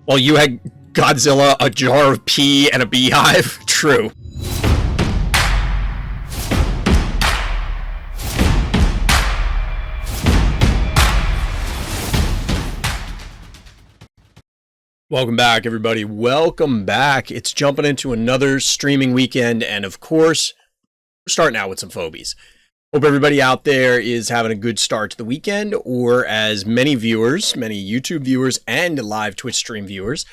Well, you had Godzilla, a jar of pee, and a beehive. True. Welcome back, everybody. Welcome back. It's jumping into another streaming weekend, and of course, we're starting out with some Phobies. Hope everybody out there is having a good start to the weekend, or as many viewers, many YouTube viewers and live Twitch stream viewers,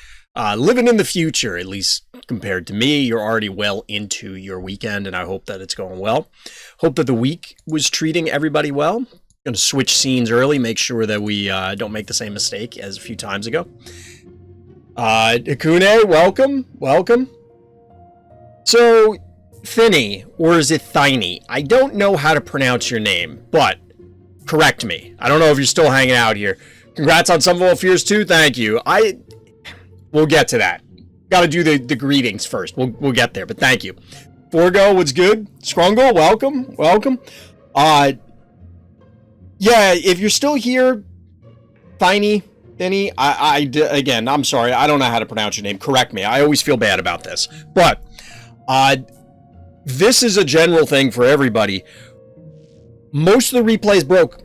living in the future, at least compared to me. You're already well into your weekend, and I hope that it's going well. Hope that the week was treating everybody well. Going to switch scenes early, make sure that we don't make the same mistake as a few times ago. Akune, welcome. So, Finny, or is it Thiny? I don't know how to pronounce your name, but correct me. I don't know if you're still hanging out here. Congrats on Some of All Fears too, thank you. We'll get to that. Gotta do the greetings first. We'll get there, but thank you. Forgo, what's good? Scrungle, welcome. Yeah, if you're still here, Thiny, again, I'm sorry, I don't know how to pronounce your name. Correct me. I always feel bad about this. But, this is a general thing for everybody. Most of the replays broke.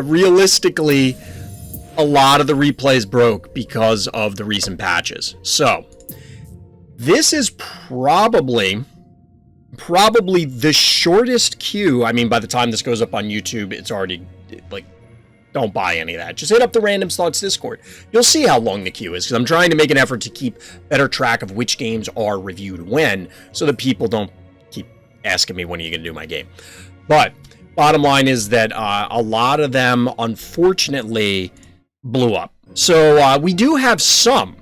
Realistically, a lot of the replays broke because of the recent patches. So, this is probably the shortest queue. I mean, by the time this goes up on YouTube, it's already, like, don't buy any of that. Just hit up the Random Thoughts Discord. You'll see how long the queue is, because I'm trying to make an effort to keep better track of which games are reviewed when, so that people don't keep asking me when are you going to do my game. But bottom line is that a lot of them, unfortunately, blew up. So we do have some.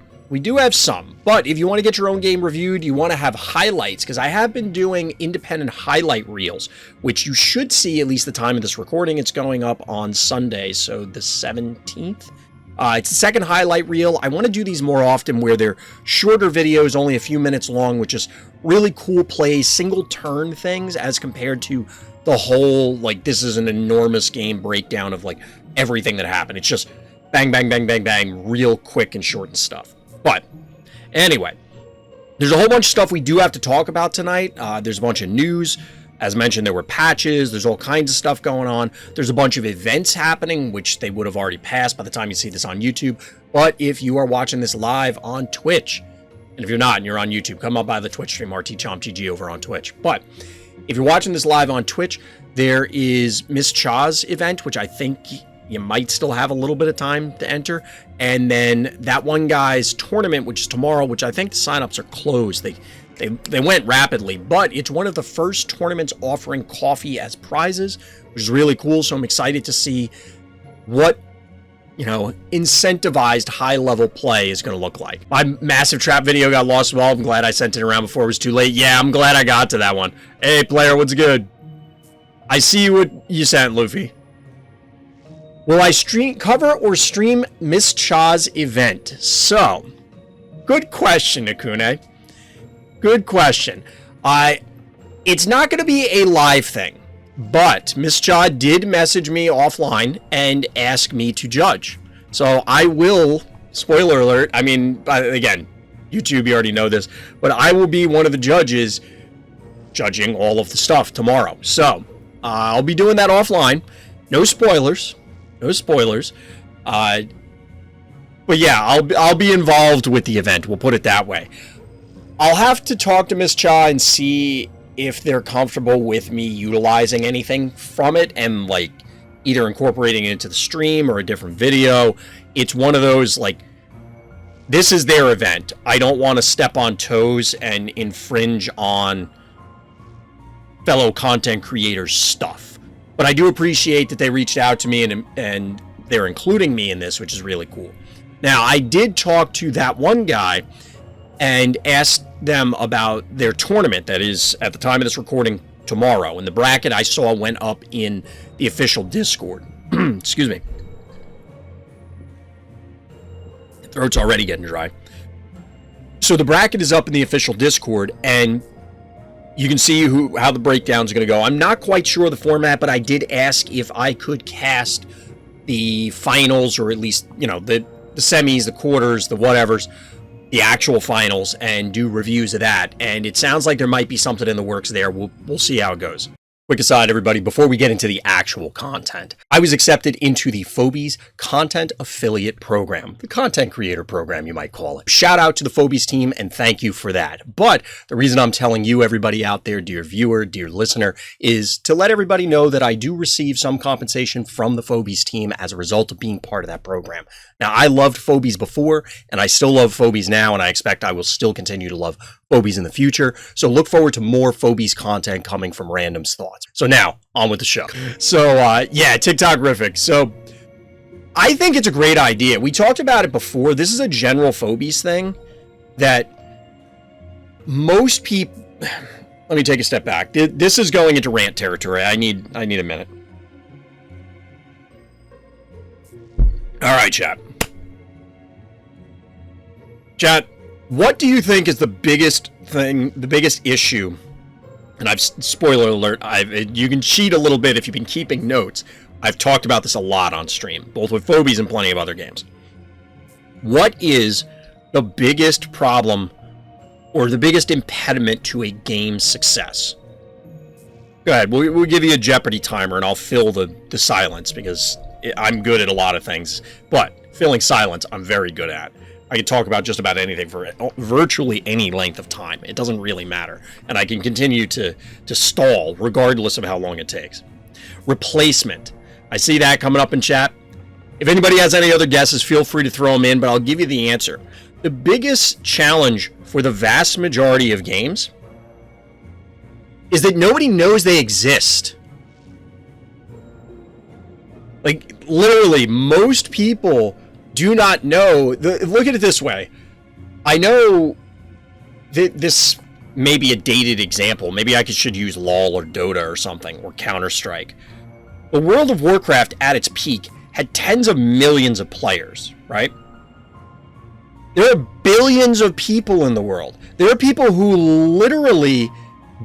But if you want to get your own game reviewed, you want to have highlights, because I have been doing independent highlight reels, which you should see at least the time of this recording. It's going up on Sunday, so the 17th. It's the second highlight reel. I want to do these more often where they're shorter videos, only a few minutes long, with just really cool plays, single turn things, as compared to the whole, like, this is an enormous game breakdown of, like, everything that happened. It's just bang, bang, bang, bang, bang, real quick and short and stuff. But anyway, there's a whole bunch of stuff we do have to talk about tonight. There's a bunch of news. As mentioned, there were patches. There's all kinds of stuff going on. There's a bunch of events happening, which they would have already passed by the time you see this on YouTube. But if you are watching this live on Twitch, and if you're not and you're on YouTube, come up by the Twitch stream, RTChompGG over on Twitch. But if you're watching this live on Twitch, there is Miss Cha's event, which I think you might still have a little bit of time to enter. And then that one guy's tournament, which is tomorrow, which I think the signups are closed. They went rapidly, but it's one of the first tournaments offering coffee as prizes, which is really cool. So I'm excited to see what, incentivized high-level play is going to look like. My massive trap video got lost. Well, I'm glad I sent it around before it was too late. Yeah, I'm glad I got to that one. Hey, player, what's good? I see what you sent, Lufee. Will I cover or stream Miss Cha's event? So, good question, Akune. Good question. It's not going to be a live thing, but Miss Cha did message me offline and ask me to judge. So I will, spoiler alert, I mean, again, YouTube, you already know this, but I will be one of the judges judging all of the stuff tomorrow. So, I'll be doing that offline. No spoilers. But yeah, I'll be involved with the event. We'll put it that way. I'll have to talk to Miss Cha and see if they're comfortable with me utilizing anything from it and, like, either incorporating it into the stream or a different video. It's one of those, like, this is their event. I don't want to step on toes and infringe on fellow content creators' stuff. But I do appreciate that they reached out to me and they're including me in this, which is really cool. Now, I did talk to that one guy and asked them about their tournament that is, at the time of this recording, tomorrow. And the bracket I saw went up in the official Discord. Excuse me. The throat's already getting dry. So the bracket is up in the official Discord, and you can see how the breakdown is going to go. I'm not quite sure of the format, but I did ask if I could cast the finals, or at least, the semis, the quarters, the whatevers, the actual finals, and do reviews of that. And it sounds like there might be something in the works there. We'll see how it goes. Quick aside, everybody, before we get into the actual content, I was accepted into the Phobies Content Affiliate Program, the content creator program, you might call it. Shout out to the Phobies team, and thank you for that. But the reason I'm telling you, everybody out there, dear viewer, dear listener, is to let everybody know that I do receive some compensation from the Phobies team as a result of being part of that program. Now, I loved Phobies before, and I still love Phobies now, and I expect I will still continue to love Phobies in the future. So look forward to more Phobies content coming from Random's Thoughts. So now, on with the show. So, yeah, TikTok-rific. So, I think it's a great idea. We talked about it before. This is a general Phobies thing that most people... Let me take a step back. This is going into rant territory. I need a minute. All right, chat. Chat, what do you think is the biggest thing, the biggest issue? And spoiler alert, you can cheat a little bit if you've been keeping notes. I've talked about this a lot on stream, both with Phobies and plenty of other games. What is the biggest problem or the biggest impediment to a game's success? Go ahead, we'll give you a Jeopardy timer and I'll fill the silence because I'm good at a lot of things, but filling silence I'm very good at. I can talk about just about anything for virtually any length of time. It doesn't really matter. And I can continue to stall regardless of how long it takes. Replacement. I see that coming up in chat. If anybody has any other guesses, feel free to throw them in, but I'll give you the answer. The biggest challenge for the vast majority of games is that nobody knows they exist. Like, literally, most people do not know. Look at it this way. I know that this may be a dated example. Maybe I should use LOL or Dota or something, or Counter-Strike. The World of Warcraft at its peak had tens of millions of players, right? There are billions of people in the world. There are people who literally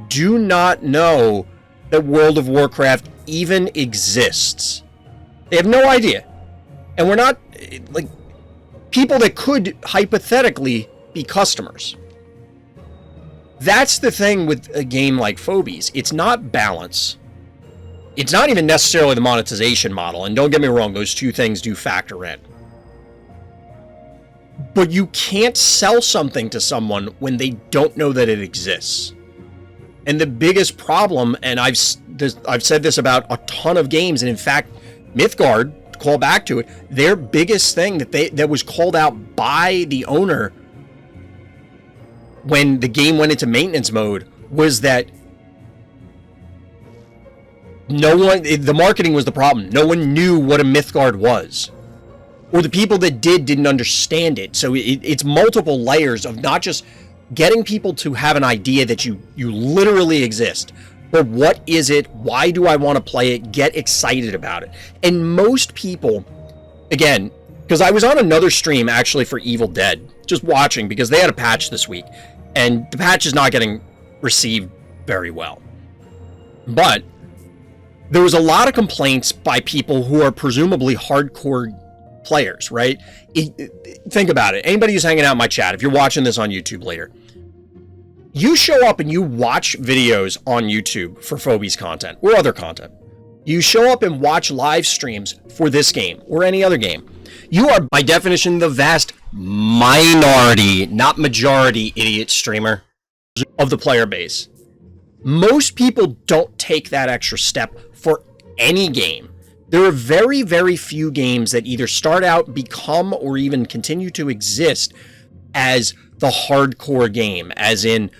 do not know that World of Warcraft even exists. They have no idea. And we're not, like, people that could hypothetically be customers. That's the thing with a game like Phobies. It's not balance. It's not even necessarily the monetization model. And don't get me wrong, those two things do factor in. But you can't sell something to someone when they don't know that it exists. And the biggest problem, and I've said this about a ton of games, and in fact, Mythgard, call back to it, their biggest thing that was called out by the owner when the game went into maintenance mode was that the marketing was the problem. No one knew what a Mythgard was. Or the people that didn't understand it. So it's multiple layers of not just getting people to have an idea that you literally exist, but what is it? Why do I want to play it? Get excited about it. And most people, again, because I was on another stream actually for Evil Dead, just watching because they had a patch this week, and the patch is not getting received very well. But there was a lot of complaints by people who are presumably hardcore players, right? Think about it. Anybody who's hanging out in my chat, if you're watching this on YouTube later, you show up and you watch videos on YouTube for Phobies content or other content. You show up and watch live streams for this game or any other game. You are, by definition, the vast minority, not majority, idiot streamer, of the player base. Most people don't take that extra step for any game. There are very, very few games that either start out, become, or even continue to exist as the hardcore game, as in,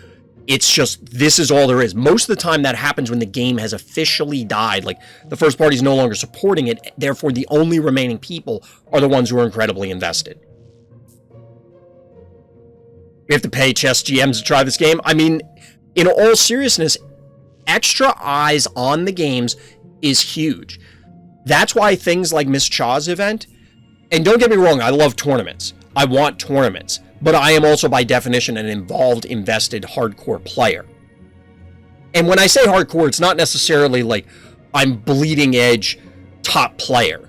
it's just, this is all there is. Most of the time that happens when the game has officially died, like the first party is no longer supporting it, therefore the only remaining people are the ones who are incredibly invested. We have to pay chess GMs to try this game. I mean, in all seriousness, extra eyes on the games is huge. That's why things like Miss Chaw's event, and don't get me wrong, I love tournaments. I want tournaments, but I am also by definition an involved, invested, hardcore player. And when I say hardcore, it's not necessarily like I'm bleeding edge top player.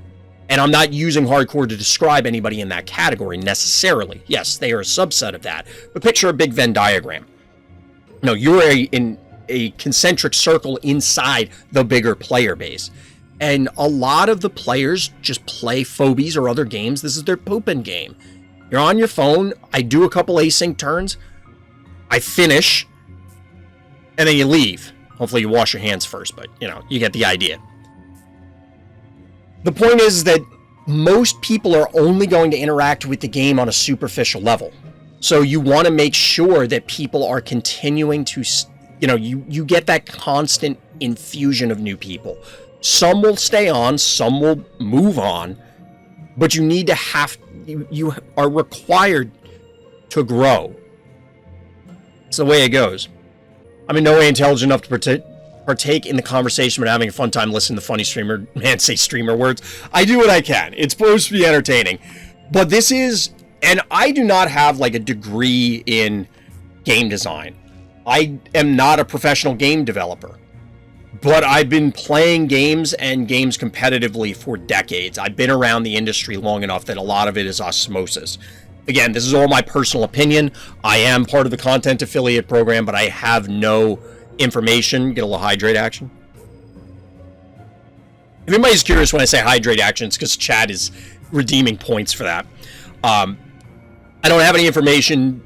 And I'm not using hardcore to describe anybody in that category necessarily. Yes, they are a subset of that. But picture a big Venn diagram. No, you're in a concentric circle inside the bigger player base. And a lot of the players just play Phobies or other games. This is their pooping game. You're on your phone. I do a couple async turns. I finish. And then you leave. Hopefully you wash your hands first, but, you get the idea. The point is that most people are only going to interact with the game on a superficial level. So you want to make sure that people are continuing to, you get that constant infusion of new people. Some will stay on, some will move on, but you need to you are required to grow. It's the way it goes. I'm in no way intelligent enough to partake in the conversation, but having a fun time listening to funny streamer words. I do what I can. It's supposed to be entertaining. But this is, and I do not have like a degree in game design. I am not a professional game developer. But I've been playing games and games competitively for decades. I've been around the industry long enough that a lot of it is osmosis. Again, this is all my personal opinion. I am part of the content affiliate program, but I have no information. Get a little hydrate action. If anybody's curious when I say hydrate action, it's because Chad is redeeming points for that. I don't have any information.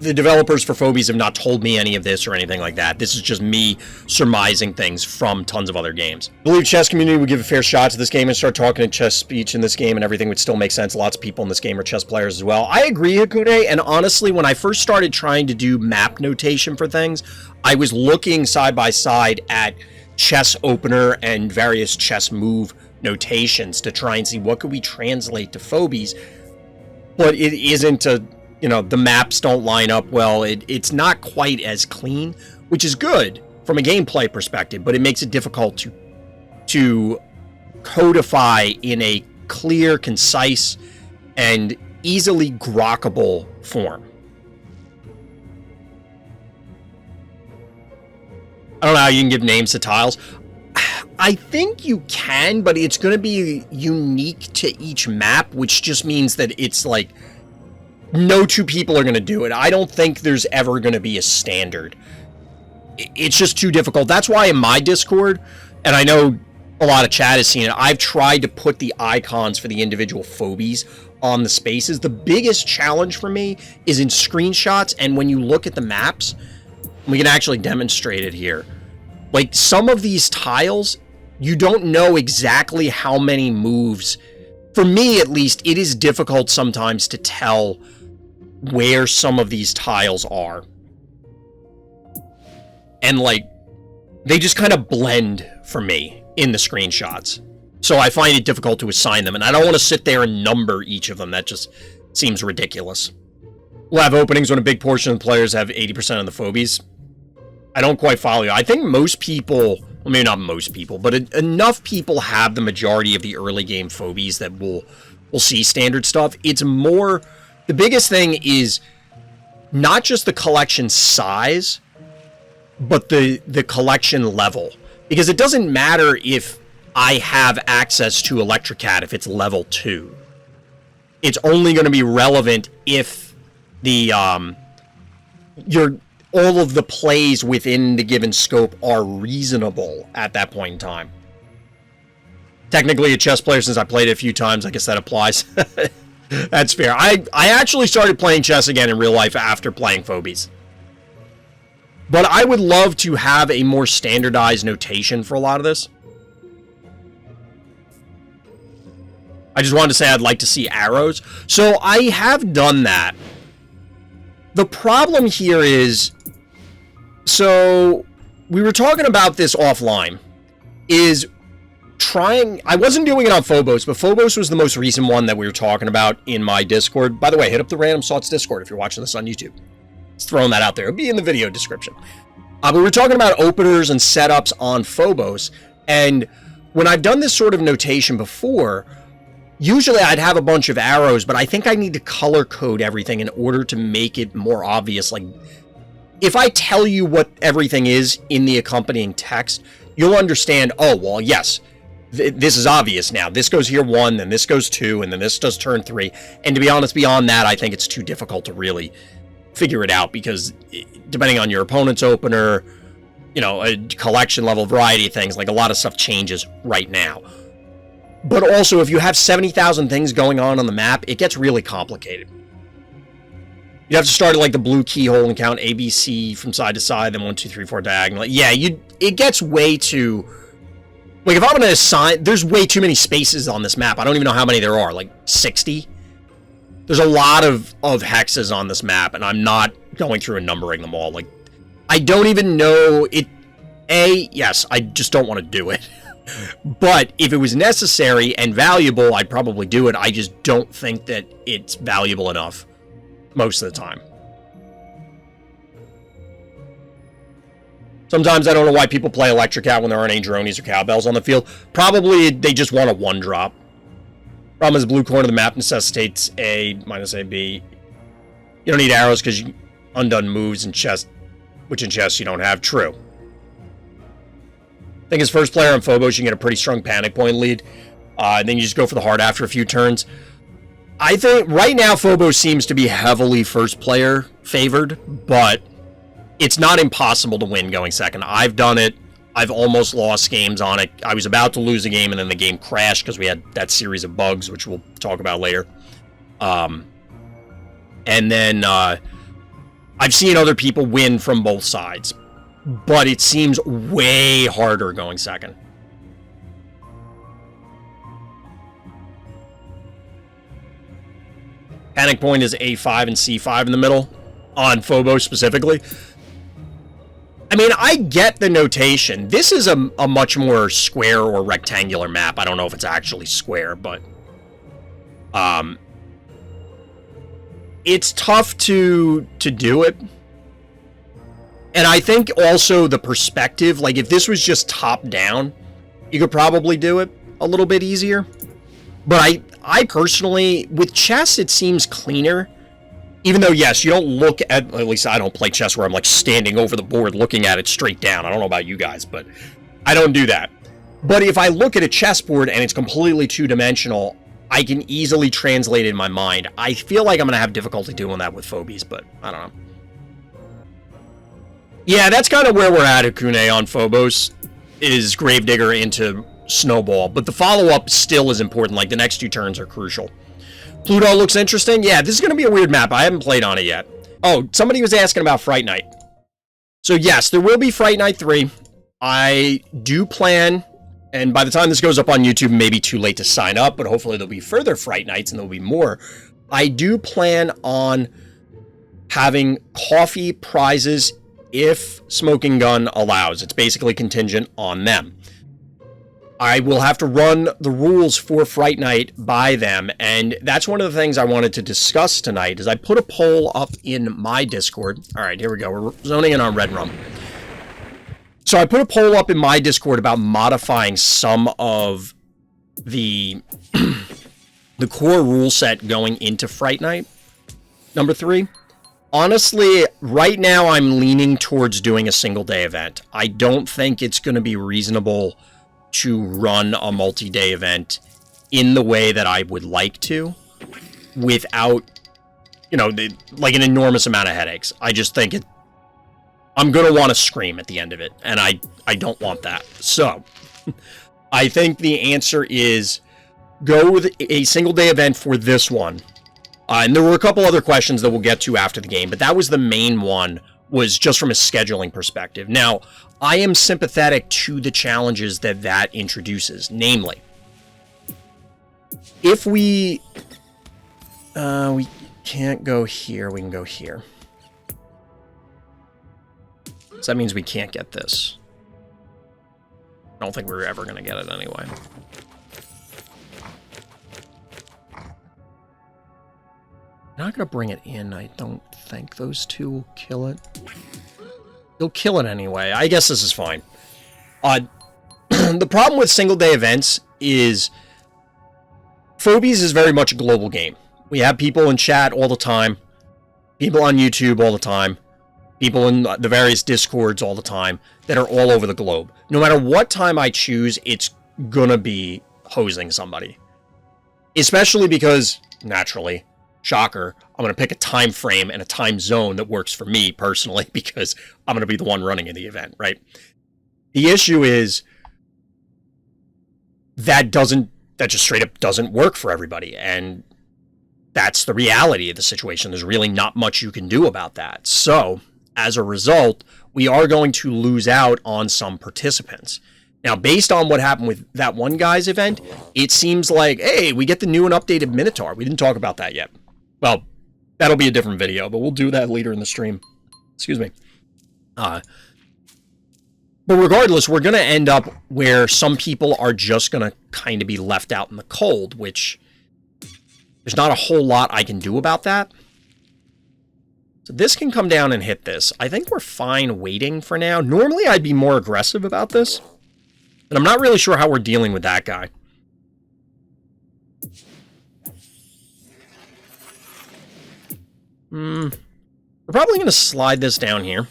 The developers for Phobies have not told me any of this or anything like that. This is just me surmising things from tons of other games. I believe chess community would give a fair shot to this game and start talking in chess speech in this game, and everything would still make sense. Lots of people in this game are chess players as well. I agree, Hakune, and honestly, when I first started trying to do map notation for things, I was looking side by side at chess opener and various chess move notations to try and see what could we translate to Phobies, but it isn't a... the maps don't line up well. It's not quite as clean, which is good from a gameplay perspective, but it makes it difficult to codify in a clear, concise, and easily grokkable form. I don't know how you can give names to tiles. I think you can, but it's going to be unique to each map, which just means that it's like no two people are going to do it. I don't think there's ever going to be a standard. It's just too difficult. That's why in my Discord, and I know a lot of chat has seen it, I've tried to put the icons for the individual Phobies on the spaces. The biggest challenge for me is in screenshots, and when you look at the maps, we can actually demonstrate it here. Like, some of these tiles, you don't know exactly how many moves. For me, at least, it is difficult sometimes to tell where some of these tiles are. And, like, they just kind of blend for me in the screenshots. So I find it difficult to assign them, and I don't want to sit there and number each of them. That just seems ridiculous. We'll have openings when a big portion of the players have 80% of the Phobies. I don't quite follow you. I think most people, well, maybe not most people, but enough people have the majority of the early game Phobies that will see standard stuff. It's more, the biggest thing is not just the collection size, but the collection level. Because it doesn't matter if I have access to Electrocat if it's level 2. It's only going to be relevant if the all of the plays within the given scope are reasonable at that point in time. Technically a chess player, since I played it a few times, I guess that applies. That's fair. I actually started playing chess again in real life after playing Phobies. But I would love to have a more standardized notation for a lot of this. I just wanted to say I'd like to see arrows. So I have done that. The problem here is, so we were talking about this offline, is trying, I wasn't doing it on Phobos, but Phobos was the most recent one that we were talking about in my Discord. By the way, hit up the Random Thoughts Discord if you're watching this on YouTube. Just throwing that out there. It'll be in the video description. But we were talking about openers and setups on Phobos, and when I've done this sort of notation before, usually I'd have a bunch of arrows, but I think I need to color code everything in order to make it more obvious. Like, if I tell you what everything is in the accompanying text, you'll understand, oh, well, yes, This is obvious now. This goes here 1, then this goes 2, and then this does turn 3. And to be honest, beyond that, I think it's too difficult to really figure it out, because depending on your opponent's opener, you know, a collection level, variety of things, like a lot of stuff changes right now. But also, if you have 70,000 things going on the map, it gets really complicated. You have to start at like the blue keyhole and count A, B, C from side to side, then 1, 2, 3, 4 diagonal. Yeah, it gets way too... Like, if I'm going to assign... There's way too many spaces on this map. I don't even know how many there are. Like, 60? There's a lot of hexes on this map, and I'm not going through and numbering them all. Like, I don't even know it... Yes, I just don't want to do it. But if it was necessary and valuable, I'd probably do it. I just don't think that it's valuable enough most of the time. Sometimes I don't know why people play Electric Out when there aren't any dronies or cowbells on the field. Probably they just want a 1-drop. Problem is, blue corner of the map necessitates A minus AB. You don't need arrows because you undone moves in chess, which in chess you don't have. True. I think as first player on Phobos, you can get a pretty strong panic point lead. And then you just go for the heart after a few turns. I think right now Phobos seems to be heavily first player favored, but it's not impossible to win going second. I've done it. I've almost lost games on it. I was about to lose a game, and then the game crashed because we had that series of bugs, which we'll talk about later. And then I've seen other people win from both sides, but it seems way harder going second. Panic point is A5 and C5 in the middle, on Phobos specifically. I mean, I get the notation. This is a much more square or rectangular map. I don't know if it's actually square, but it's tough to do it. And I think also the perspective, like if this was just top down, you could probably do it a little bit easier. But I personally, with chess, it seems cleaner. Even though, yes, you don't look at least I don't play chess where I'm like standing over the board looking at it straight down. I don't know about you guys, but I don't do that. But if I look at a chessboard and it's completely two-dimensional, I can easily translate it in my mind. I feel like I'm going to have difficulty doing that with Phobies, but I don't know. Yeah, that's kind of where we're at, Akune, on Phobos, is Gravedigger into Snowball. But the follow-up still is important. Like, the next 2 turns are crucial. Pluto looks interesting. Yeah, this is going to be a weird map. I haven't played on it yet. Oh, somebody was asking about Fright Night. So yes, there will be Fright Night 3. I do plan, and by the time this goes up on YouTube, it may be too late to sign up, but hopefully there'll be further Fright Nights and there'll be more. I do plan on having coffee prizes if Smoking Gun allows. It's basically contingent on them. I will have to run the rules for Fright Night by them, and that's one of the things I wanted to discuss tonight, is I put a poll up in my Discord. All right, here we go. We're zoning in on Red Rum. So I put a poll up in my Discord about modifying some of the the core rule set going into Fright Night number 3. Honestly, right now I'm leaning towards doing a single-day event. I don't think it's going to be reasonable to run a multi-day event in the way that I would like to without, you know, like an enormous amount of headaches. I just think I'm going to want to scream at the end of it, and I don't want that. So, I think the answer is go with a single-day event for this one. And there were a couple other questions that we'll get to after the game, but that was the main one, was just from a scheduling perspective. Now, I am sympathetic to the challenges that introduces. Namely, if we can't go here, we can go here. So that means we can't get this. I don't think we're ever going to get it anyway. I'm not going to bring it in. I don't think those two will kill it. They'll kill it anyway. I guess this is fine. The problem with single-day events is Phobies is very much a global game. We have people in chat all the time, people on YouTube all the time, people in the various Discords all the time that are all over the globe. No matter what time I choose, it's gonna be hosing somebody. Especially because, naturally, shocker, I'm gonna pick a time frame and a time zone that works for me personally, because I'm gonna be the one running in the event, right? The issue is that just straight up doesn't work for everybody, and that's the reality of the situation. There's really not much you can do about that. So, as a result, we are going to lose out on some participants. Now, based on what happened with that one guy's event, it seems like, hey, we get the new and updated Minotaur. We didn't talk about that yet. Well, that'll be a different video, but we'll do that later in the stream. Excuse me. But regardless, we're going to end up where some people are just going to kind of be left out in the cold, which there's not a whole lot I can do about that. So this can come down and hit this. I think we're fine waiting for now. Normally, I'd be more aggressive about this, but I'm not really sure how we're dealing with that guy. We're probably going to slide this down here.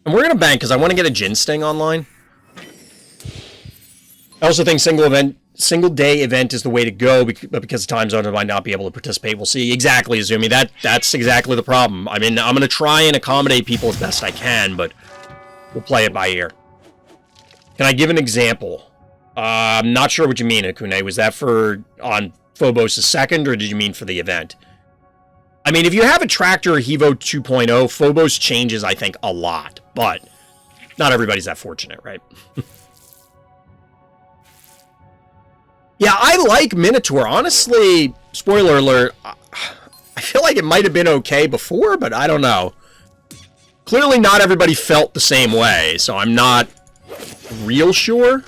And we're going to bank because I want to get a Jin Sting online. I also think single day event is the way to go, but because of time zone, I might not be able to participate. We'll see. Exactly, Azumi. That's exactly the problem. I mean, I'm going to try and accommodate people as best I can, but we'll play it by ear. Can I give an example? I'm not sure what you mean, Akune. Was that for on Phobos' second, or did you mean for the event? I mean, if you have a Tractor or Hevo 2.0, Phobos changes, I think, a lot, but not everybody's that fortunate, right? Yeah, I like Minotaur. Honestly, spoiler alert, I feel like it might have been okay before, but I don't know. Clearly not everybody felt the same way, so I'm not real sure.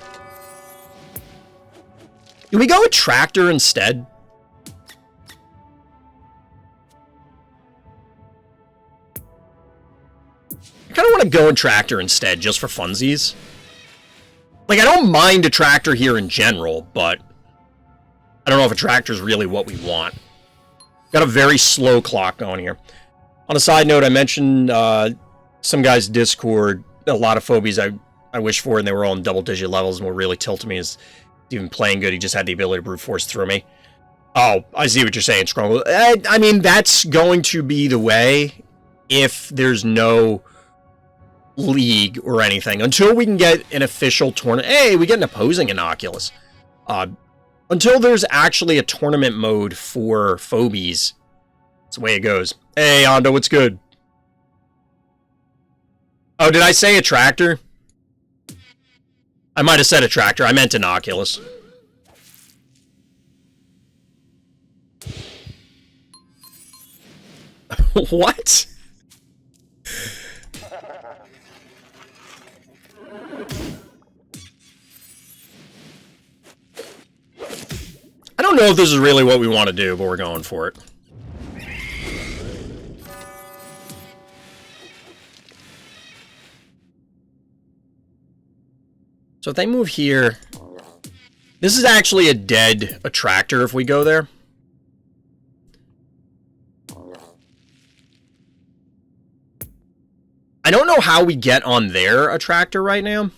Do we go with Tractor instead? I kind of want to go in Tractor instead, just for funsies. Like, I don't mind a Tractor here in general, but I don't know if a Tractor is really what we want. Got a very slow clock going here. On a side note, I mentioned some guy's Discord, a lot of Phobies I wish for, and they were all in double-digit levels, and what really tilted me is even playing good, he just had the ability to brute force through me. Oh, I see what you're saying, Strong. I mean, that's going to be the way if there's no league or anything. Until we can get an official tournament. Hey, we get an opposing Innocuous. Until there's actually a tournament mode for Phobies, that's the way it goes. Hey, Ando, what's good? Oh, did I say a Tractor? I might have said a Tractor. I meant Innocuous. What? I don't know if this is really what we want to do, but we're going for it. So if they move here, this is actually a dead Tractor if we go there. I don't know how we get on their Tractor right now.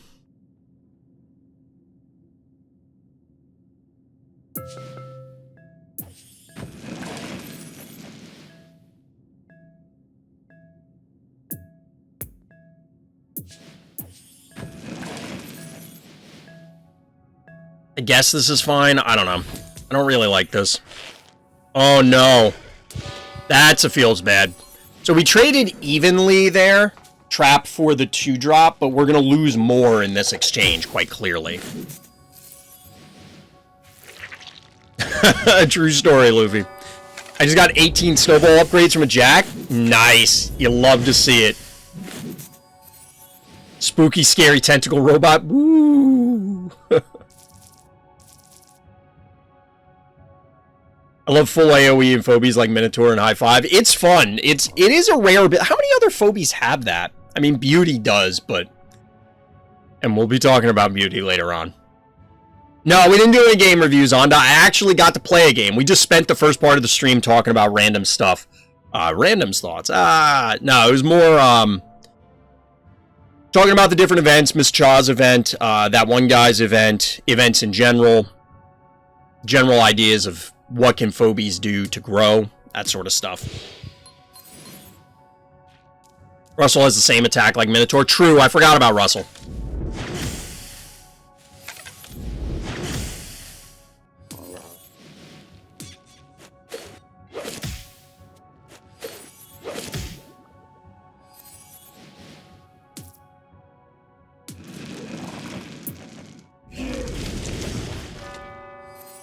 I guess this is fine. I don't know. I don't really like this. Oh, no. That's a feels bad. So we traded evenly there. Trap for the 2-drop, but we're going to lose more in this exchange, quite clearly. True story, Lufee. I just got 18 snowball upgrades from a Jack. Nice. You love to see it. Spooky, scary tentacle robot. Woo! I love full AoE and Phobies like Minotaur and High Five. It's fun. It is a rare bit. How many other Phobies have that? I mean, Beauty does, but... And we'll be talking about Beauty later on. No, we didn't do any game reviews on. I actually got to play a game. We just spent the first part of the stream talking about random stuff. Random's thoughts. No, it was more, Talking about the different events, Miss Chaw's event, that one guy's event, events in general ideas of what can Phobies do to grow, that sort of stuff. Russell has the same attack like Minotaur. True, I forgot about Russell.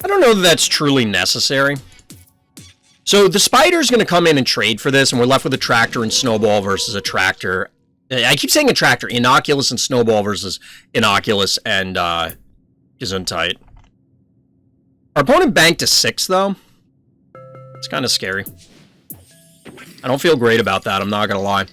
I don't know that that's truly necessary. So the spider's going to come in and trade for this, and we're left with a tractor and snowball versus a tractor. I keep saying a tractor. Innocuous and snowball versus innocuous and Gesundheit. Our opponent banked a 6, though. It's kind of scary. I don't feel great about that, I'm not going to lie.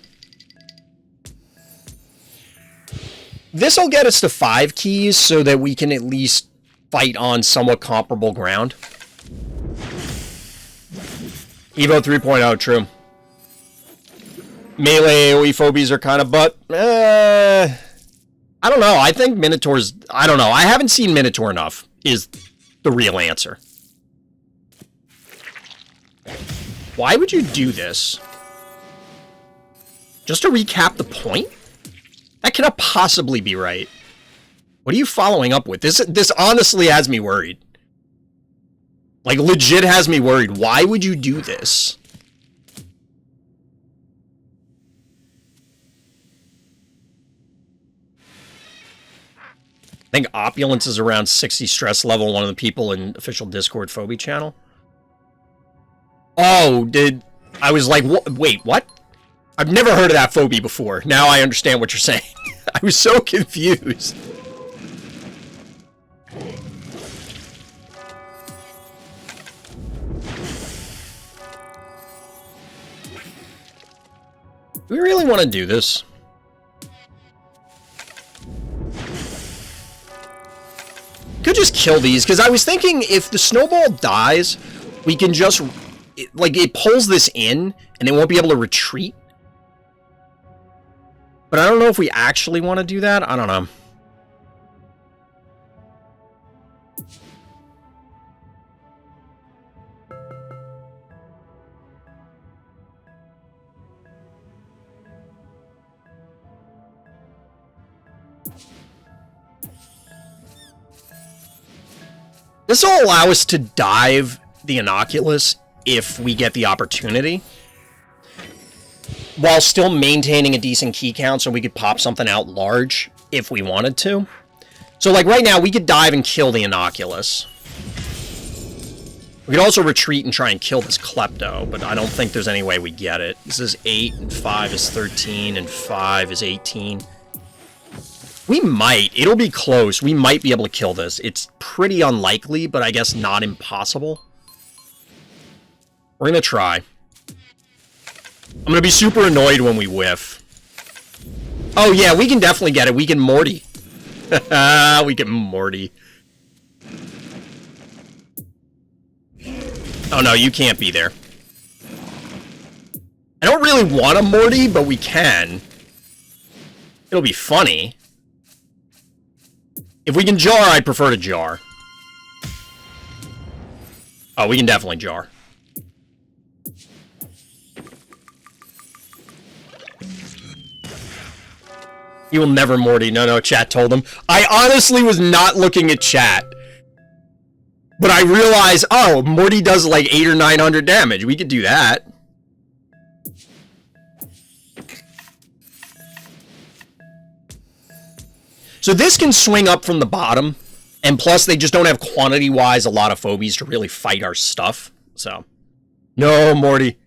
This will get us to 5 keys so that we can at least fight on somewhat comparable ground. Evo 3.0, true. Melee AoE Phobies are kind of butt. I don't know. I think Minotaur's... I don't know. I haven't seen Minotaur enough, is the real answer. Why would you do this? Just to recap the point? That cannot possibly be right. What are you following up with? This honestly has me worried. Like, legit has me worried. Why would you do this? I think Opulence is around 60 stress level, one of the people in official Discord Phobie channel. Oh, I was like, wait, what? I've never heard of that Phobie before. Now I understand what you're saying. I was so confused. Do we really want to do this? Could just kill these, because I was thinking if the snowball dies, we can just, like, it pulls this in, and it won't be able to retreat. But I don't know if we actually want to do that. I don't know. This will allow us to dive the Innocuous if we get the opportunity, while still maintaining a decent key count so we could pop something out large if we wanted to. So, like, right now, we could dive and kill the Innocuous. We could also retreat and try and kill this Klepto, but I don't think there's any way we get it. This is 8, and 5 is 13, and 5 is 18. We might. It'll be close. We might be able to kill this. It's pretty unlikely, but I guess not impossible. We're gonna try. I'm gonna be super annoyed when we whiff. Oh yeah, we can definitely get it. We can Morty. We can Morty. Oh no, you can't be there. I don't really want a Morty, but we can. It'll be funny. If we can jar, I'd prefer to jar. Oh, we can definitely jar. You will never Morty. No, chat told him. I honestly was not looking at chat. But I realized, oh, Morty does like 800 or 900 damage. We could do that. So this can swing up from the bottom, and plus they just don't have quantity-wise a lot of Phobies to really fight our stuff. So, no, Morty.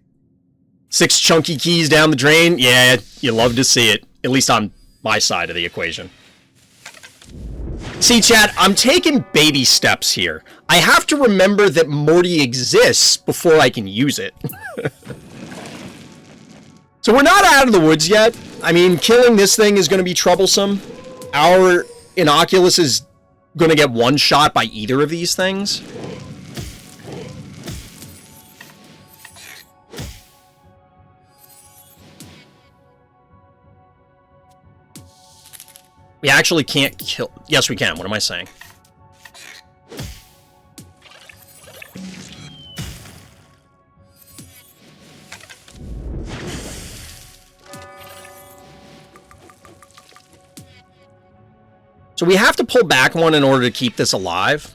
6 chunky keys down the drain? Yeah, you love to see it. At least on my side of the equation. See, chat, I'm taking baby steps here. I have to remember that Morty exists before I can use it. So we're not out of the woods yet. I mean, killing this thing is going to be troublesome. Our Innocuous is going to get one shot by either of these things. We actually can't kill... Yes, we can. What am I saying? So we have to pull back one in order to keep this alive.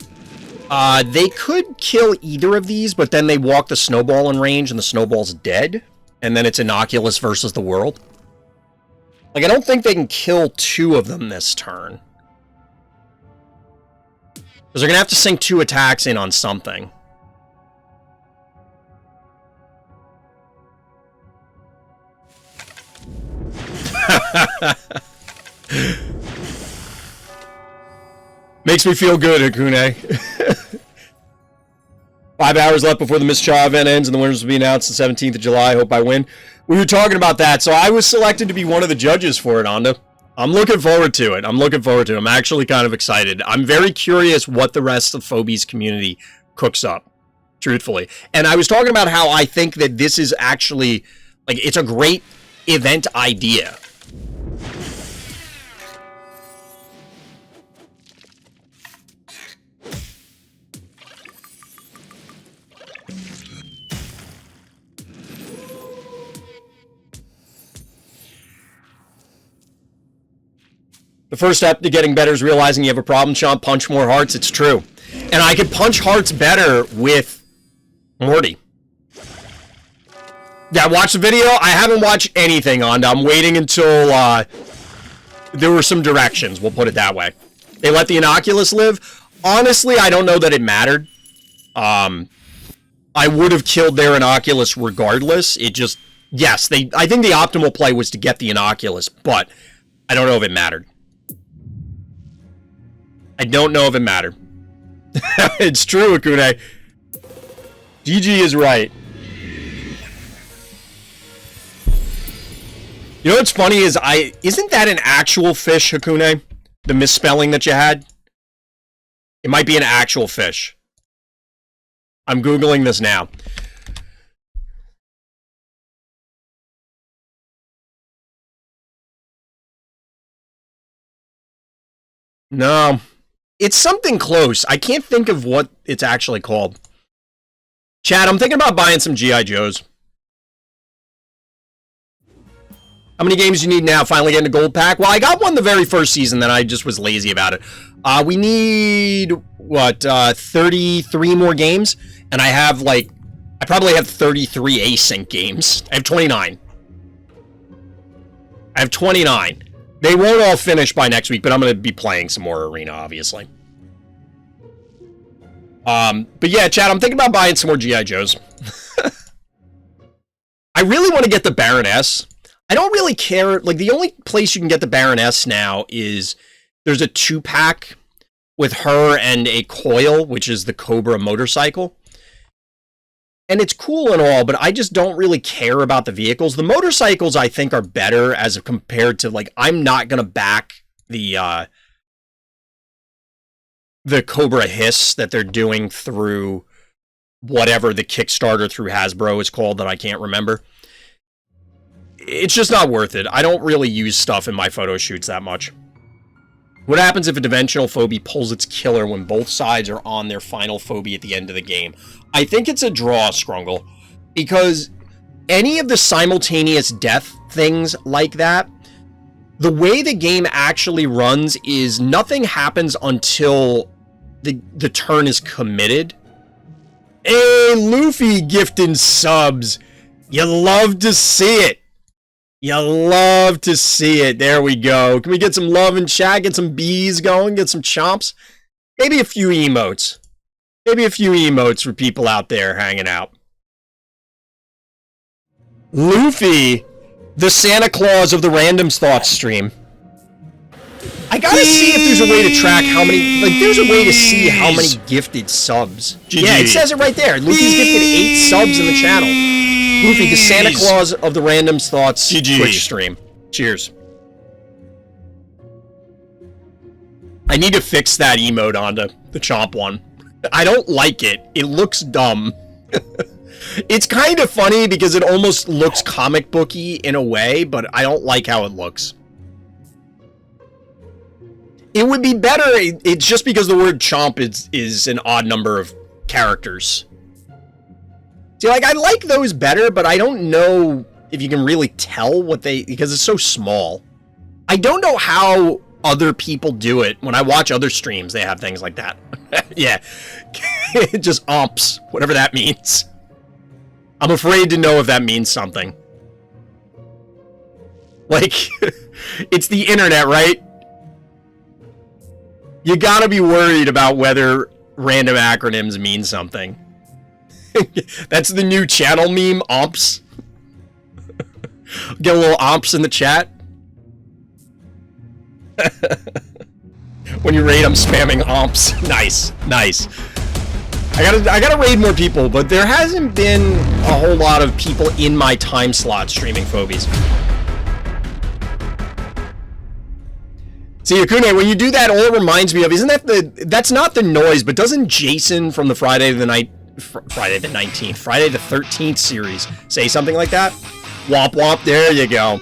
They could kill either of these, but then they walk the snowball in range and the snowball's dead. And then it's Innocuous versus the world. Like, I don't think they can kill two of them this turn. Because they're going to have to sink 2 attacks in on something. Makes me feel good, Hakune. 5 hours left before the Miss Cha event ends, and the winners will be announced the 17th of July. I hope I win. We were talking about that, so I was selected to be one of the judges for it, Anda. I'm looking forward to it. I'm actually kind of excited. I'm very curious what the rest of the Phobies community cooks up, truthfully. And I was talking about how I think that this is actually, like, it's a great event idea. The first step to getting better is realizing you have a problem, Sean. Punch more hearts. It's true. And I could punch hearts better with Morty. Yeah, watch the video. I haven't watched anything on it. I'm waiting until there were some directions. We'll put it that way. They let the Innocuous live. Honestly, I don't know that it mattered. I would have killed their Innocuous regardless. It just, yes, I think the optimal play was to get the Innocuous, but I don't know if it mattered. I don't know if it mattered. It's true, Akune. GG is right. You know what's funny is isn't that an actual fish, Hakune? The misspelling that you had? It might be an actual fish. I'm Googling this now. No. It's something close. I can't think of what it's actually called. Chad, I'm thinking about buying some G.I. Joes. How many games do you need now? Finally getting a gold pack? Well, I got one the very first season, then I just was lazy about it. We need, what, 33 more games? And I have, like, I probably have 33 async games. I have 29. I have 29. They won't all finish by next week, but I'm going to be playing some more Arena, obviously. But yeah, Chad, I'm thinking about buying some more G.I. Joes. I really want to get the Baroness. I don't really care. Like, the only place you can get the Baroness now is there's a 2-pack with her and a Coil, which is the Cobra motorcycle. And it's cool and all, but I just don't really care about the vehicles. The motorcycles, I think, are better as compared to, like, I'm not going to back the Cobra Hiss that they're doing through whatever the Kickstarter through Hasbro is called that I can't remember. It's just not worth it. I don't really use stuff in my photo shoots that much. What happens if a dimensional phobie pulls its killer when both sides are on their final phobie at the end of the game? I think it's a draw, Scrungle, because any of the simultaneous death things like that, the way the game actually runs is nothing happens until the turn is committed. Hey, Lufee gifting subs. You love to see it. You love to see it. There we go. Can we get some love in chat? Get some bees going? Get some chomps? Maybe a few emotes. Maybe a few emotes for people out there hanging out. Lufee, the Santa Claus of the Randoms Thoughts stream. I gotta see if there's a way to track how many... Like, there's a way to see how many gifted subs. GG. Yeah, it says it right there. Lufee's gifted 8 subs in the channel. Lufee, the Santa Claus of the Randoms Thoughts Twitch stream. Cheers. I need to fix that emote onto the Chomp one. I don't like it. It looks dumb. It's kind of funny because it almost looks comic booky in a way, but I don't like how it looks. It would be better. It's just because the word chomp is an odd number of characters. See, like, I like those better, but I don't know if you can really tell what they... Because it's so small. I don't know how other people do it. When I watch other streams, they have things like that. Yeah. Just omps, whatever that means. I'm afraid to know if that means something. Like, it's the internet, right? You gotta be worried about whether random acronyms mean something. That's the new channel meme, omps. Get a little omps in the chat. When you raid, I'm spamming omps. Nice, nice. I gotta raid more people, but there hasn't been a whole lot of people in my time slot streaming Phobies. See, Akune, when you do that, all it reminds me of, isn't that that's not the noise, but doesn't Jason from the Friday the 13th series say something like that? Womp womp, there you go.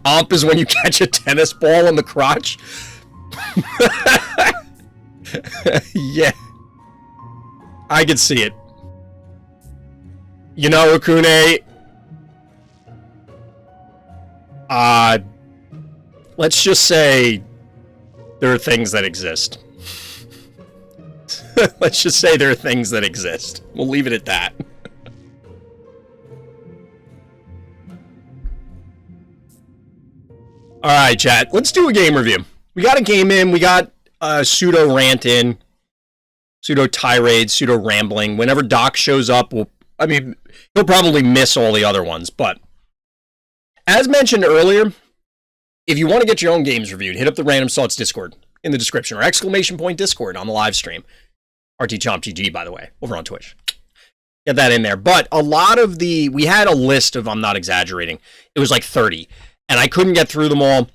Omp is when you catch a tennis ball in the crotch. Yeah. I can see it. You know, Akune, let's just say there are things that exist. Let's just say there are things that exist. We'll leave it at that. Alright, chat. Let's do a game review. We got a game in. We got a pseudo rant in. Pseudo tirade, pseudo rambling. Whenever Doc shows up, he'll probably miss all the other ones. But as mentioned earlier, if you want to get your own games reviewed, hit up the Random Thoughts Discord in the description, or exclamation point Discord on the live stream. RTChompGG, by the way, over on Twitch. Get that in there. But a lot of we had a list of, I'm not exaggerating, it was like 30. And I couldn't get through them all.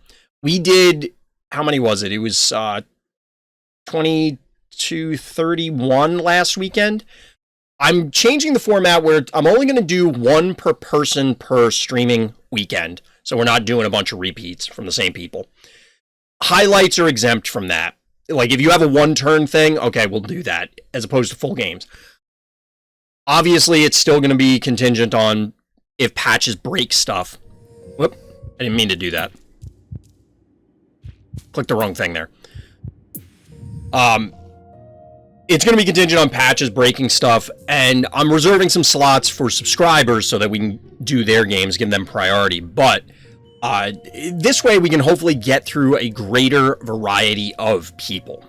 We did, how many was it? It was 20 to 31 last weekend. I'm changing the format where I'm only going to do one per person per streaming weekend. So we're not doing a bunch of repeats from the same people. Highlights are exempt from that. Like, if you have a one-turn thing, okay, we'll do that, as opposed to full games. Obviously, it's still going to be contingent on if patches break stuff. Whoop, I didn't mean to do that. Clicked the wrong thing there. It's going to be contingent on patches breaking stuff, and I'm reserving some slots for subscribers so that we can do their games, give them priority. But this way we can hopefully get through a greater variety of people.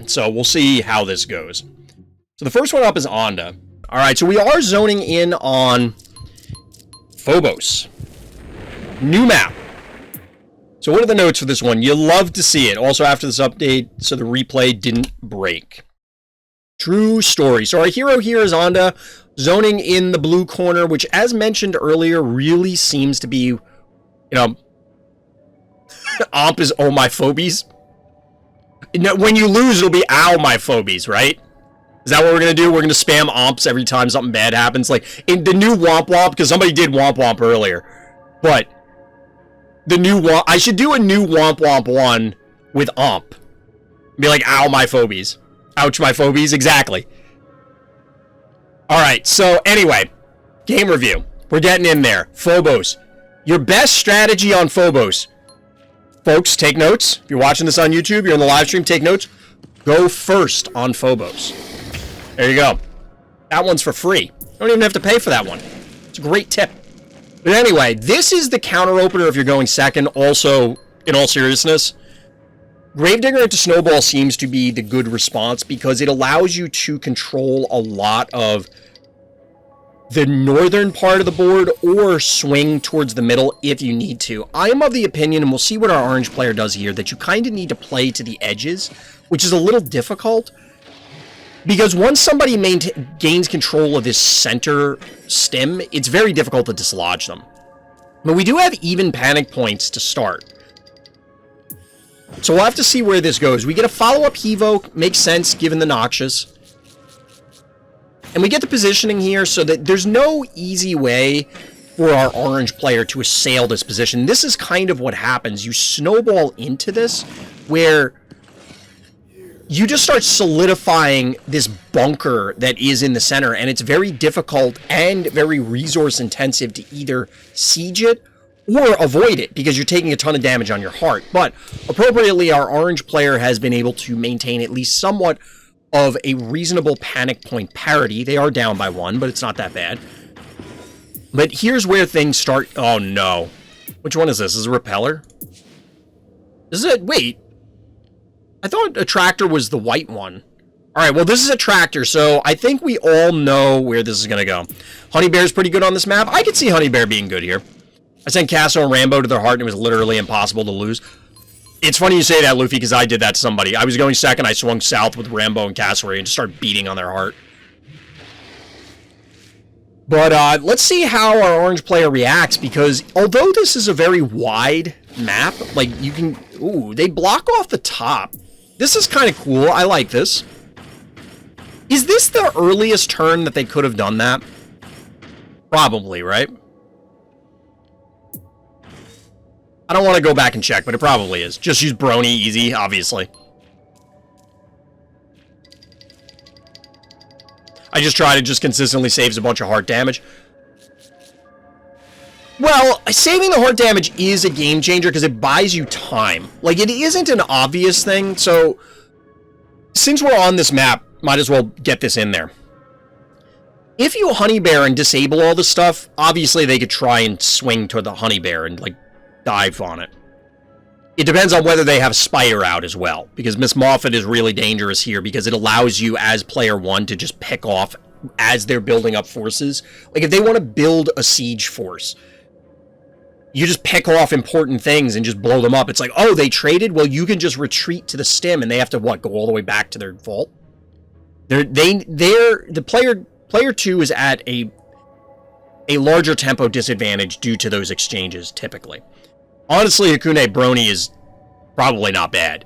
So we'll see how this goes. So the first one up is Onda. All right, so we are zoning in on Phobos. New map. So what are the notes for this one? You love to see it. Also after this update, so the replay didn't break. True story. So our hero here is Onda, zoning in the blue corner, which, as mentioned earlier, really seems to be, you know, Omp is oh my phobies. When you lose, it'll be ow my phobies, right? Is that what we're going to do? We're going to spam Omps every time something bad happens? Like, in the new Womp Womp, because somebody did Womp Womp earlier, but the new Womp, I should do a new Womp Womp 1 with Omp. Be like, ow my phobies. Ouch my phobies, exactly. Alright, so anyway, game review. We're getting in there. Phobos. Your best strategy on Phobos. Folks, take notes. If you're watching this on YouTube, you're in the live stream, take notes. Go first on Phobos. There you go. That one's for free. You don't even have to pay for that one. It's a great tip. But anyway, this is the counter opener if you're going second. Also, in all seriousness, Gravedigger into Snowball seems to be the good response because it allows you to control a lot of the northern part of the board or swing towards the middle if you need to. I am of the opinion, and we'll see what our orange player does here, that you kind of need to play to the edges, which is a little difficult because once somebody gains control of this center stem, it's very difficult to dislodge them. But we do have even panic points to start. So we'll have to see where this goes. We get a follow-up Hevo, makes sense given the Noxious. And we get the positioning here so that there's no easy way for our orange player to assail this position. This is kind of what happens. You snowball into this where you just start solidifying this bunker that is in the center, and it's very difficult and very resource intensive to either siege it or avoid it because you're taking a ton of damage on your heart. But appropriately, our orange player has been able to maintain at least somewhat of a reasonable panic point parity. They are down by 1, but it's not that bad. But here's where things start. Oh, no. Which one is this? Is it a repeller? Is it? Wait. I thought a tractor was the white one. All right, well, this is a tractor, so I think we all know where this is going to go. Honey Bear's pretty good on this map. I could see Honey Bear being good here. I sent Casso and Rambo to their heart, and it was literally impossible to lose. It's funny you say that, Lufee, because I did that to somebody. I was going second, I swung south with Rambo and Cassowary and just started beating on their heart. But let's see how our orange player reacts, because although this is a very wide map, like, you can... Ooh, they block off the top. This is kind of cool. I like this. Is this the earliest turn that they could have done that? Probably, right? I don't want to go back and check, but it probably is. Just use Brony easy, obviously. I just try to just consistently saves a bunch of heart damage. Well, saving the heart damage is a game changer because it buys you time. Like, it isn't an obvious thing, so since we're on this map, might as well get this in there. If you Honey Bear and disable all this stuff, obviously they could try and swing to the Honey Bear and, like, dive on it. It depends on whether they have Spire out as well, because Miss Moffat is really dangerous here because it allows you as player 1 to just pick off as they're building up forces. Like, if they want to build a siege force, you just pick off important things and just blow them up. It's like, oh, they traded? Well, you can just retreat to the stem and they have to, what, go all the way back to their vault? Player 2 is at a larger tempo disadvantage due to those exchanges, typically. Honestly, Hakune Brony is probably not bad.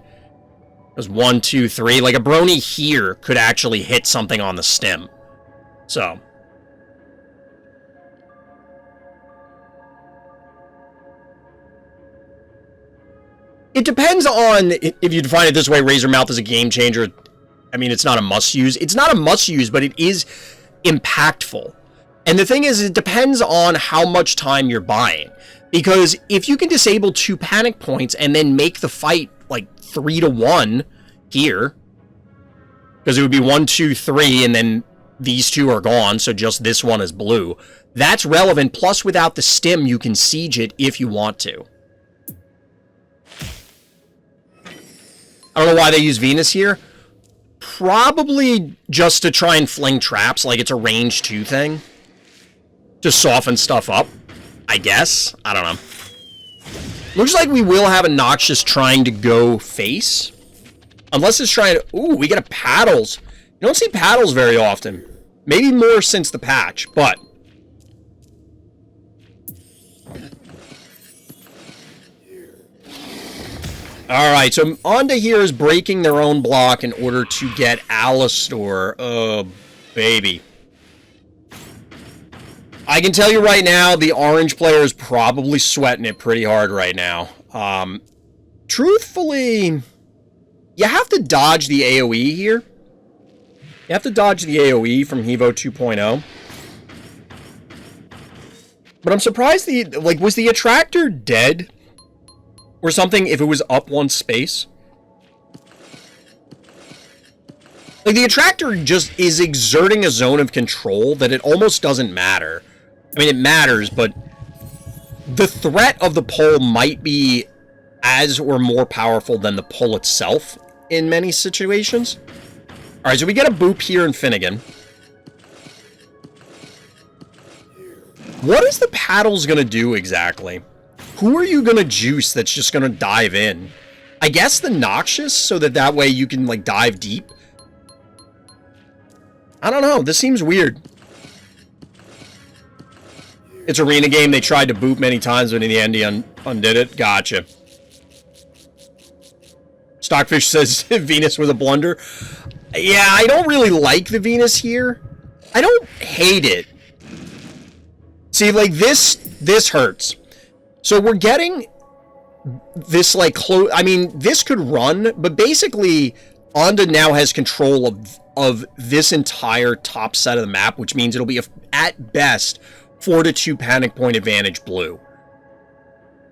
There's 1, 2, 3. Like, a Brony here could actually hit something on the stem. So. It depends on, if you define it this way, Razormouth is a game changer. I mean, it's not a must-use. It's not a must-use, but it is impactful. And the thing is, it depends on how much time you're buying. Because if you can disable 2 panic points and then make the fight, like, 3-1 here, because it would be 1, 2, 3, and then these 2 are gone, so just this one is blue, that's relevant. Plus, without the stim, you can siege it if you want to. I don't know why they use Venus here. Probably just to try and fling traps, like it's a range 2 thing. Just soften stuff up, I guess. I don't know. Looks like we will have a Noxious trying to go face. Unless it's trying to... Ooh, we get a Paddles. You don't see Paddles very often. Maybe more since the patch, but... Alright, so Onda here is breaking their own block in order to get Alistor. Oh, baby. I can tell you right now, the orange player is probably sweating it pretty hard right now. Truthfully, you have to dodge the AoE here. You have to dodge the AoE from Hevo 2.0. But I'm surprised was the Attractor dead? Or something if it was up 1 space? Like, the Attractor just is exerting a zone of control that it almost doesn't matter. I mean, it matters, but the threat of the pull might be as or more powerful than the pull itself in many situations. Alright, so we get a boop here in Finnegan. What is the Paddles gonna do exactly? Who are you gonna juice that's just gonna dive in? I guess the Noxious, so that way you can, like, dive deep? I don't know, this seems weird. It's arena game, they tried to boop many times, but in the end he undid it. Gotcha. Stockfish says Venus was a blunder. Yeah, I don't really like the Venus here. I don't hate it. See, like, this hurts. So we're getting this, like, close... I mean, this could run, but basically, Onda now has control of this entire top set of the map, which means it'll be, at best, 4-2 panic point advantage blue.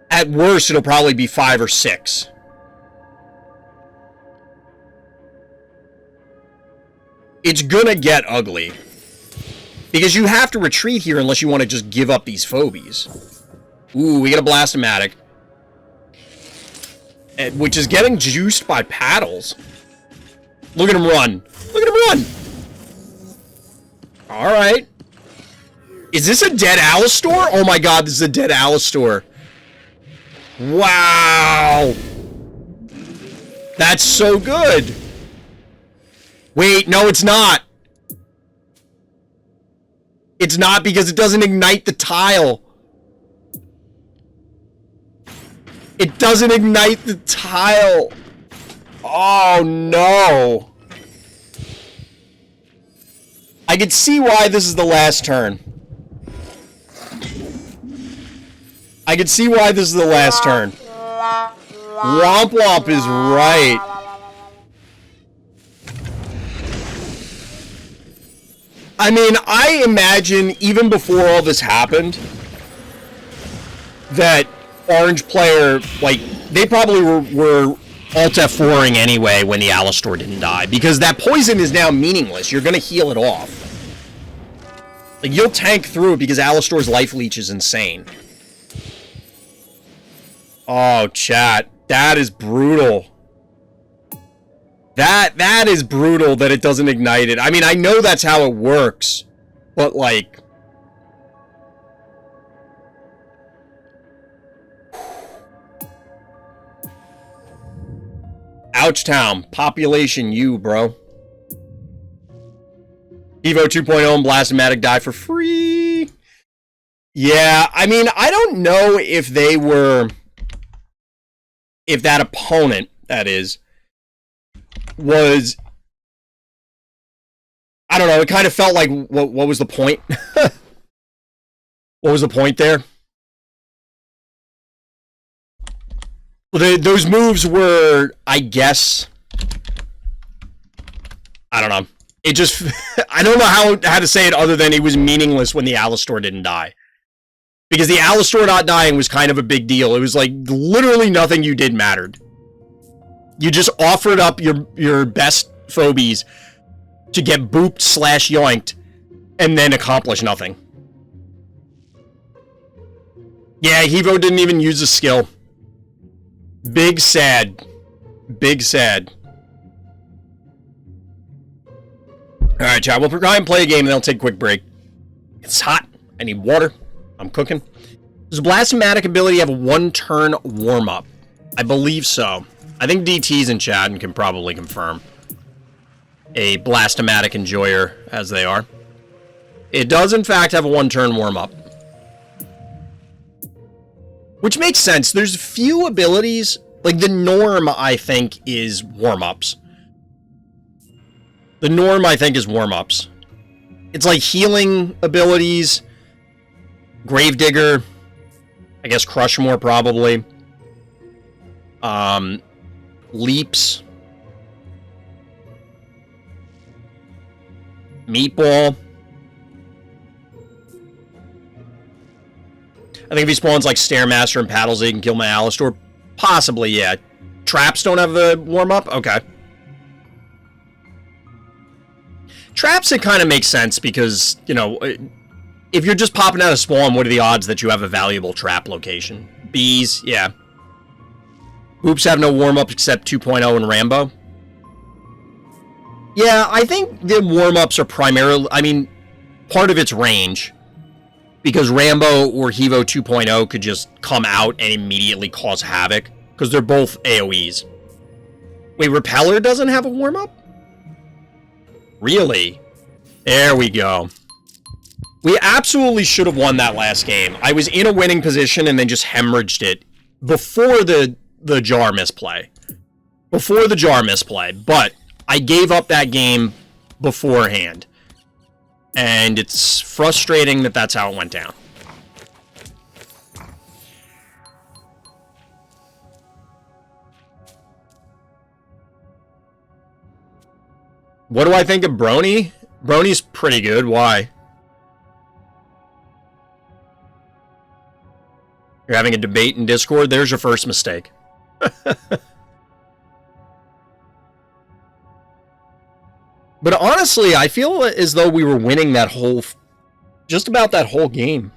At worst, it'll probably be 5 or 6. It's gonna get ugly. Because you have to retreat here unless you want to just give up these phobies. Ooh, we get a Blastomatic. Which is getting juiced by paddles. Look at him run. Look at him run. Alright. Is this a dead Alistor? Oh my god, this is a dead Alistor. Wow. That's so good. Wait, no, it's not. It's not because it doesn't ignite the tile. It doesn't ignite the tile. Oh, no. I can see why this is the last turn. I can see why this is the last turn. Womp Womp is right. I mean, I imagine, even before all this happened, that Orange player, like, they probably were Alt F4ing anyway when the Alistor didn't die, because that poison is now meaningless. You're going to heal it off. Like, you'll tank through it because Alistor's life leech is insane. Oh, chat. That is brutal. That is brutal that it doesn't ignite it. I mean, I know that's how it works, but, like... Ouchtown. Population U, bro. Evo 2.0 and Blastomatic die for free. Yeah, I mean, I don't know if they were... If that opponent, that is... was, I don't know, it kind of felt like, what was the point? What was the point there? Well, those moves were, I guess, I don't know. It just, I don't know how to say it other than it was meaningless when the Alistor didn't die. Because the Alistor not dying was kind of a big deal. It was like, literally nothing you did mattered. You just offered up your best phobies to get booped / yoinked and then accomplish nothing. Yeah, Hevo didn't even use a skill. Big sad. Big sad. Alright, chat. We'll try and play a game and then I'll take a quick break. It's hot. I need water. I'm cooking. Does a Blastomatic ability have a 1-turn warm-up? I believe so. I think DT's in chat and can probably confirm. A Blastomatic enjoyer, as they are. It does, in fact, have a 1-turn warm-up. Which makes sense. There's few abilities... Like, the norm, I think, is warm-ups. The norm, I think, is warm-ups. It's like healing abilities... Gravedigger... I guess Crushmore, probably. Leaps. Meatball. I think if he spawns like Stairmaster and Paddles, he can kill my Alistor. Possibly, yeah. Traps don't have the warm-up? Okay. Traps, it kind of makes sense because, you know, if you're just popping out of spawn, what are the odds that you have a valuable trap location? Bees, yeah. Hoops have no warm-up except 2.0 and Rambo. Yeah, I think the warm-ups are primarily... I mean, part of it's range. Because Rambo or Hevo 2.0 could just come out and immediately cause havoc. Because they're both AoEs. Wait, Repeller doesn't have a warm-up? Really? There we go. We absolutely should have won that last game. I was in a winning position and then just hemorrhaged it before the jar misplay. Before the jar misplay. But I gave up that game beforehand. And it's frustrating that that's how it went down. What do I think of Brony? Brony's pretty good. Why? You're having a debate in Discord? There's your first mistake. But honestly, I feel as though we were winning that whole... just about that whole game.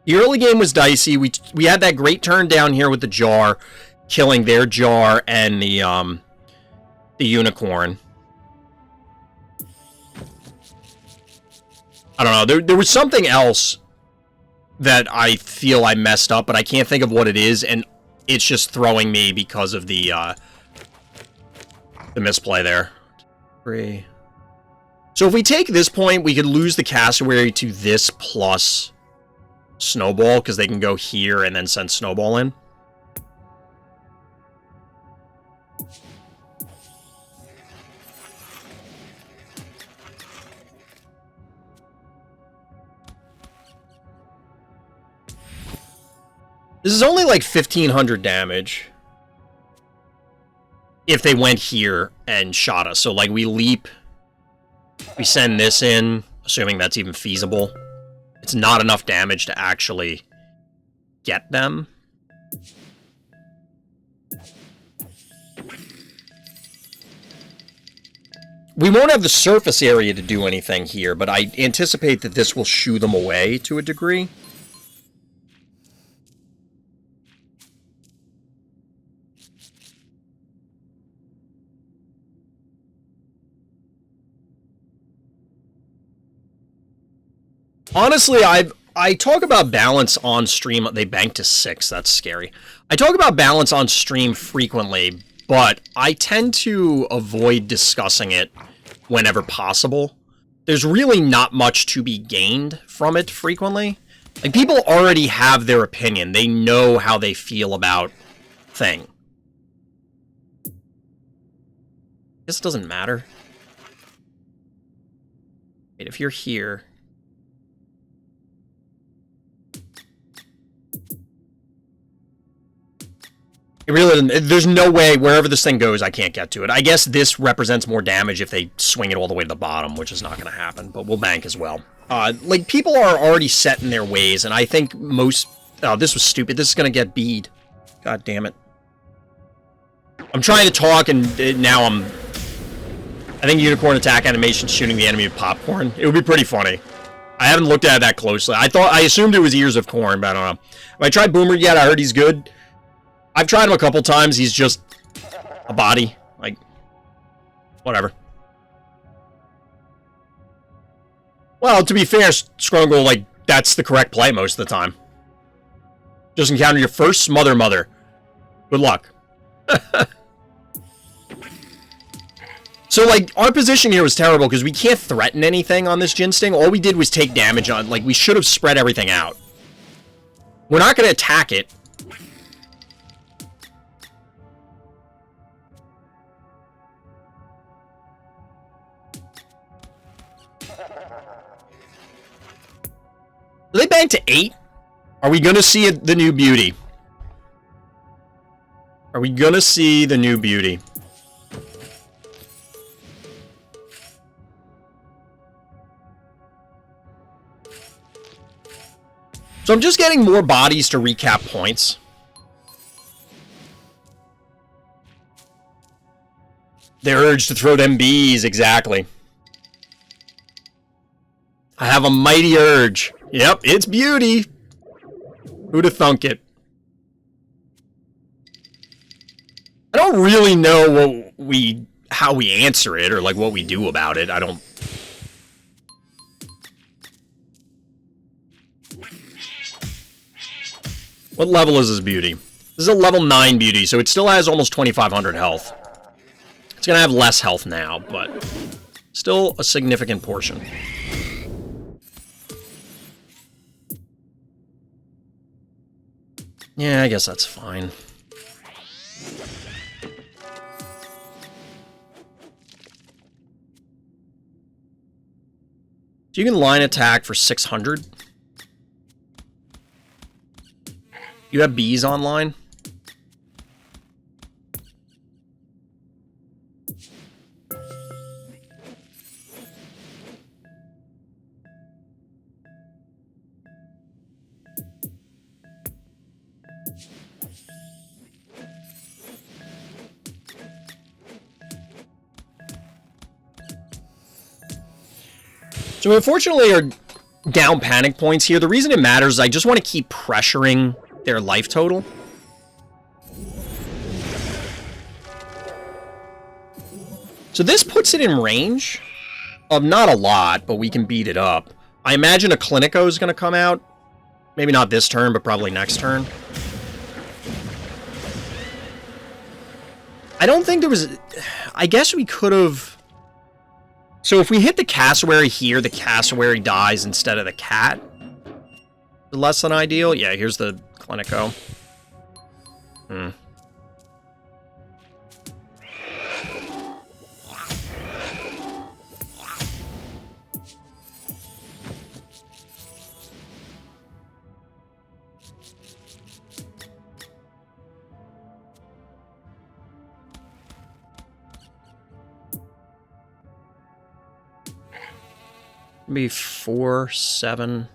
The early game was dicey. We had that great turn down here with the jar, killing their jar and the unicorn. I don't know. There was something else that I feel I messed up, but I can't think of what it is, and it's just throwing me because of the misplay there. 3. So if we take this point, we could lose the cassowary to this plus Snowball, because they can go here and then send Snowball in. This is only like 1,500 damage. If they went here and shot us. So like we leap, we send this in, assuming that's even feasible. It's not enough damage to actually get them. We won't have the surface area to do anything here, but I anticipate that this will shoo them away to a degree. Honestly, I talk about balance on stream. They banked to 6. That's scary. I talk about balance on stream frequently, but I tend to avoid discussing it whenever possible. There's really not much to be gained from it frequently. Like, people already have their opinion. They know how they feel about thing. I guess it doesn't matter. Wait, if you're here... It really doesn't, there's no way, wherever this thing goes, I can't get to it. I guess this represents more damage if they swing it all the way to the bottom, which is not going to happen, but we'll bank as well. Like, people are already set in their ways, and I think most... Oh, this was stupid. This is going to get bead. God damn it. I'm trying to talk, and now I'm... I think unicorn attack animation shooting the enemy with popcorn. It would be pretty funny. I haven't looked at it that closely. I assumed it was ears of corn, but I don't know. Have I tried Boomer yet? I heard he's good. I've tried him a couple times. He's just a body. Like, whatever. Well, to be fair, Scrungle, like, that's the correct play most of the time. Just encounter your first Smother Mother. Good luck. So, like, our position here was terrible because we can't threaten anything on this Jin Sting. All we did was take damage on, like, we should have spread everything out. We're not going to attack it. They banked to 8. Are we going to see the new beauty? Are we going to see the new beauty? So I'm just getting more bodies to recap points. Their urge to throw them bees, exactly. I have a mighty urge. Yep, it's beauty. Who'd have thunk it? I don't really know how we answer it or like what we do about it. I don't. What level is this beauty? This is a level 9 beauty, so it still has almost 2,500 health. It's gonna have less health now, but still a significant portion. Yeah, I guess that's fine. So you can line attack for 600. You have bees online? So unfortunately, our down panic points here. The reason it matters is I just want to keep pressuring their life total. So this puts it in range of not a lot, but we can beat it up. I imagine a Clinico is going to come out. Maybe not this turn, but probably next turn. I don't think there was... I guess we could have... So if we hit the Cassowary here, the Cassowary dies instead of the cat. Less than ideal? Yeah, here's the Clinico. Maybe 4, 7,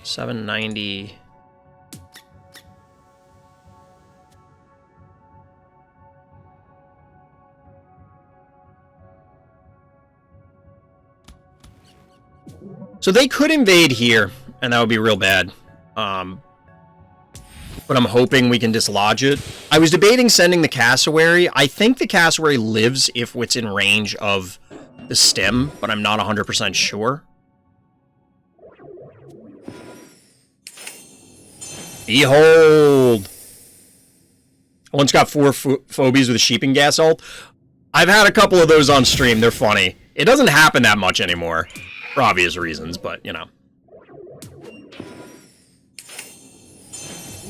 790. So they could invade here, and that would be real bad. But I'm hoping we can dislodge it. I was debating sending the Cassowary. I think the Cassowary lives if it's in range of the stem, but I'm not 100% sure. Behold! One's got 4 phobies with a sheeping gas ult. I've had a couple of those on stream. They're funny. It doesn't happen that much anymore, for obvious reasons, but, you know.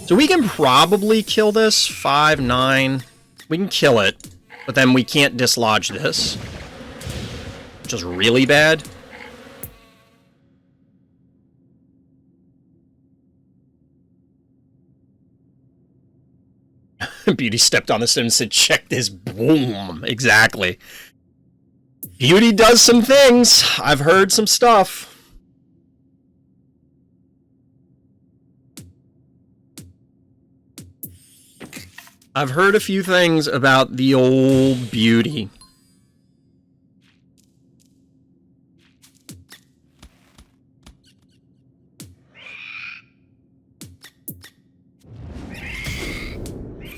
So we can probably kill this. 5, 9. We can kill it, but then we can't dislodge this. Which is really bad. Beauty stepped on the stem and said, check this. Boom. Exactly. Beauty does some things. I've heard some stuff. I've heard a few things about the old Beauty.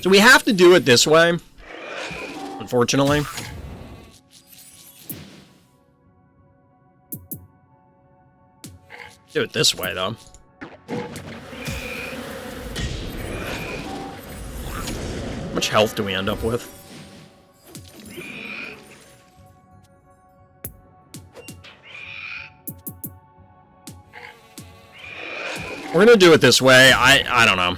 So we have to do it this way, unfortunately. Do it this way, though. How much health do we end up with? We're gonna do it this way. I don't know.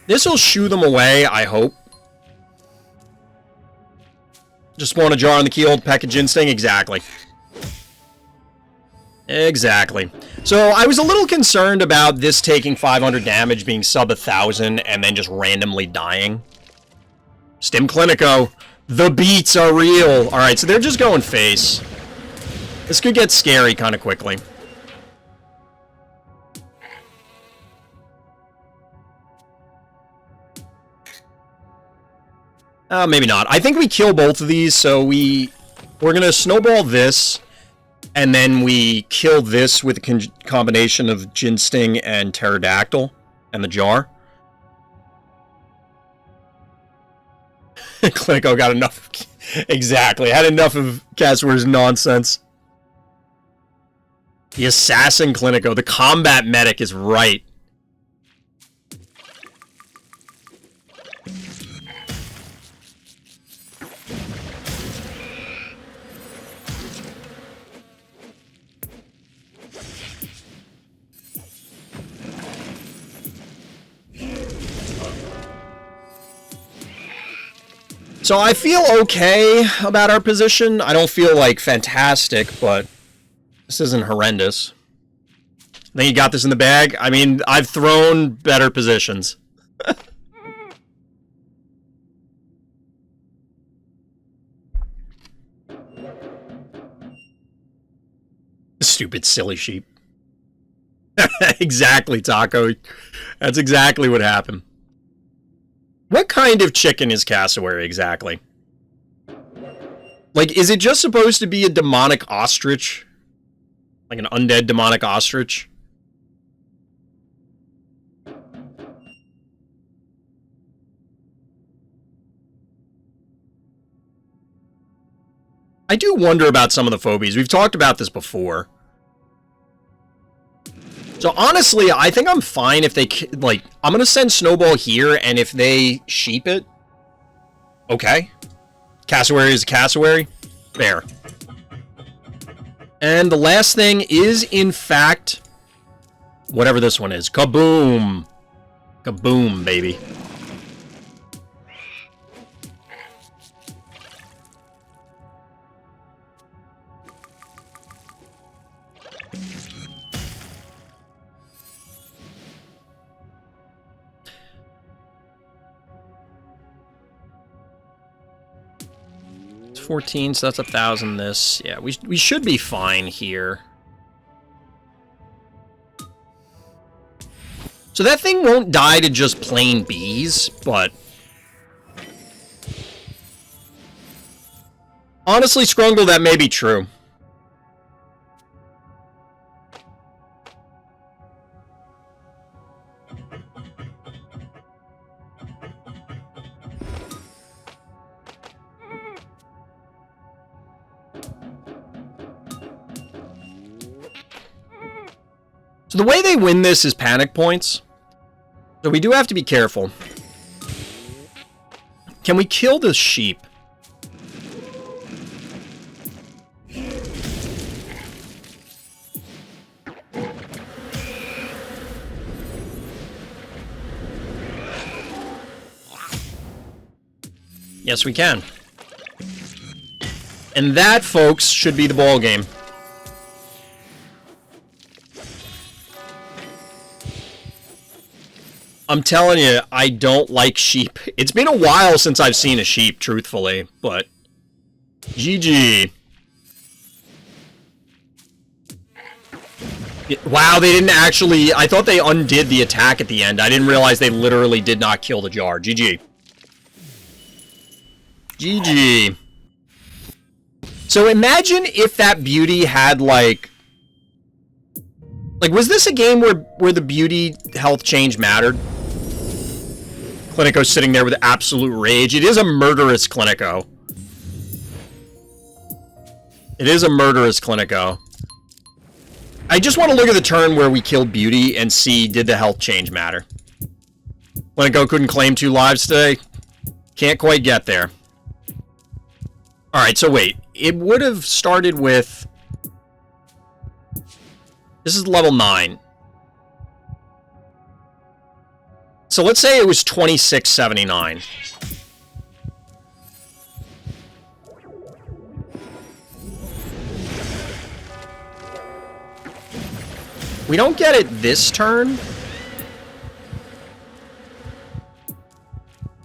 This will shoo them away, I hope. Just spawn a jar on the keyhole, package instinct. Exactly. Exactly. So I was a little concerned about this taking 500 damage, being sub 1,000, and then just randomly dying. Stim Clinico. The beats are real. Alright, so they're just going face. This could get scary kind of quickly. Maybe not. I think we kill both of these, so we're gonna snowball this, and then we kill this with a combination of Ginsting and Pterodactyl, and the jar. Clinico got enough. Exactly. Had enough of Casper's nonsense. The Assassin Clinico. The combat medic is right. So I feel okay about our position. I don't feel, like, fantastic, but this isn't horrendous. I think you got this in the bag. I mean, I've thrown better positions. Stupid, silly sheep. Exactly, Taco. That's exactly what happened. What kind of chicken is cassowary exactly? Like, is it just supposed to be a demonic ostrich? Like an undead demonic ostrich? I do wonder about some of the phobies. We've talked about this before. So honestly, I think I'm fine if they, like, I'm going to send Snowball here, and if they sheep it, okay. Cassowary is a cassowary. There. And the last thing is, in fact, whatever this one is. Kaboom! Kaboom, baby. It's 14, so that's 1,000 this. Yeah, we should be fine here. So that thing won't die to just plain bees, but... honestly, Scrungle, that may be true. So the way they win this is panic points. So we do have to be careful. Can we kill this sheep? Yes, we can. And that, folks, should be the ball game. I'm telling you, I don't like sheep. It's been a while since I've seen a sheep, truthfully, but... GG. Wow, they didn't actually... I thought they undid the attack at the end. I didn't realize they literally did not kill the jar. GG. GG. So imagine if that beauty had, like... Like, was this a game where the beauty health change mattered? Clinico's sitting there with absolute rage. It is a murderous Clinico. It is a murderous Clinico. I just want to look at the turn where we killed Beauty and see, did the health change matter? Clinico couldn't claim 2 lives today. Can't quite get there. Alright, so wait. It would have started with... This is level 9. So let's say it was 2679. We don't get it this turn.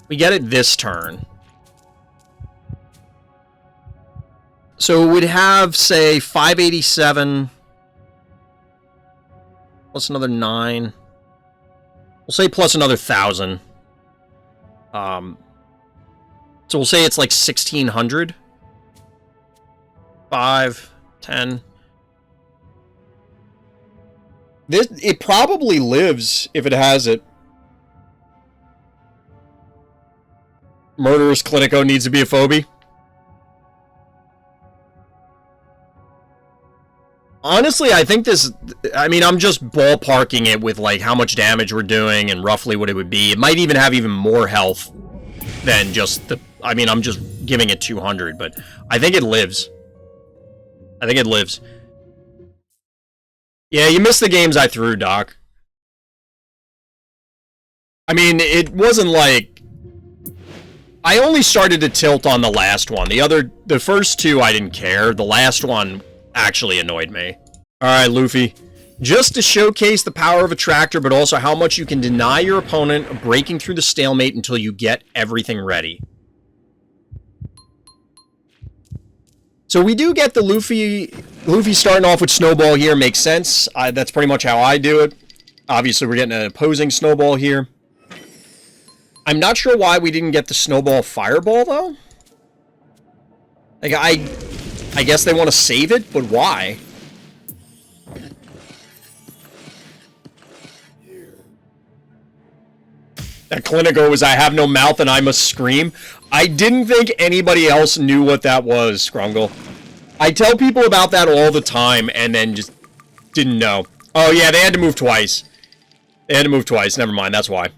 We get it this turn. So it would have, say, 587... plus another 9. We'll say plus another 1,000. So we'll say it's like 1,600. 5, 10. It probably lives if it has it. Murderous Clinico needs to be a phobie. Honestly, I think this... I mean, I'm just ballparking it with, like, how much damage we're doing and roughly what it would be. It might even have even more health than just the... I mean, I'm just giving it 200, but I think it lives. I think it lives. Yeah, you missed the games I threw, Doc. I mean, it wasn't like... I only started to tilt on the last one. The first 2, I didn't care. The last one... actually annoyed me. Alright, Lufee. Just to showcase the power of a tractor, but also how much you can deny your opponent breaking through the stalemate until you get everything ready. So we do get the Lufee starting off with Snowball here. Makes sense. That's pretty much how I do it. Obviously, we're getting an opposing Snowball here. I'm not sure why we didn't get the Snowball Fireball, though. Like, I guess they want to save it, but why? That Clinico was, I have no mouth and I must scream. I didn't think anybody else knew what that was, Scrungle. I tell people about that all the time and then just didn't know. Oh, yeah, they had to move twice. They had to move twice. Never mind, that's why.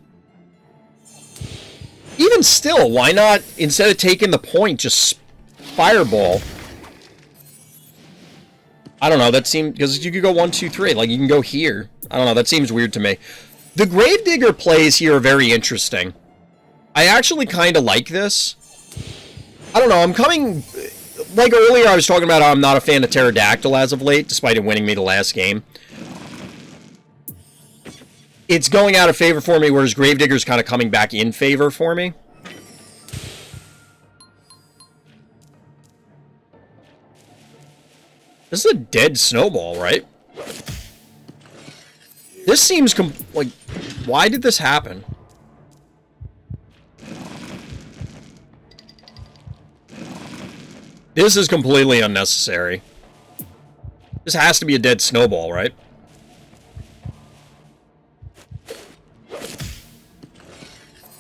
Even still, why not, instead of taking the point, just Fireball? I don't know, that seems, because you could go 1, 2, 3. Like, you can go here. I don't know, that seems weird to me. The Gravedigger plays here are very interesting. I actually kind of like this. I don't know, I'm coming... Like earlier, I was talking about how I'm not a fan of Pterodactyl as of late, despite it winning me the last game. It's going out of favor for me, whereas Gravedigger's kind of coming back in favor for me. This is a dead Snowball, right? This seems like... Why did this happen? This is completely unnecessary. This has to be a dead Snowball, right?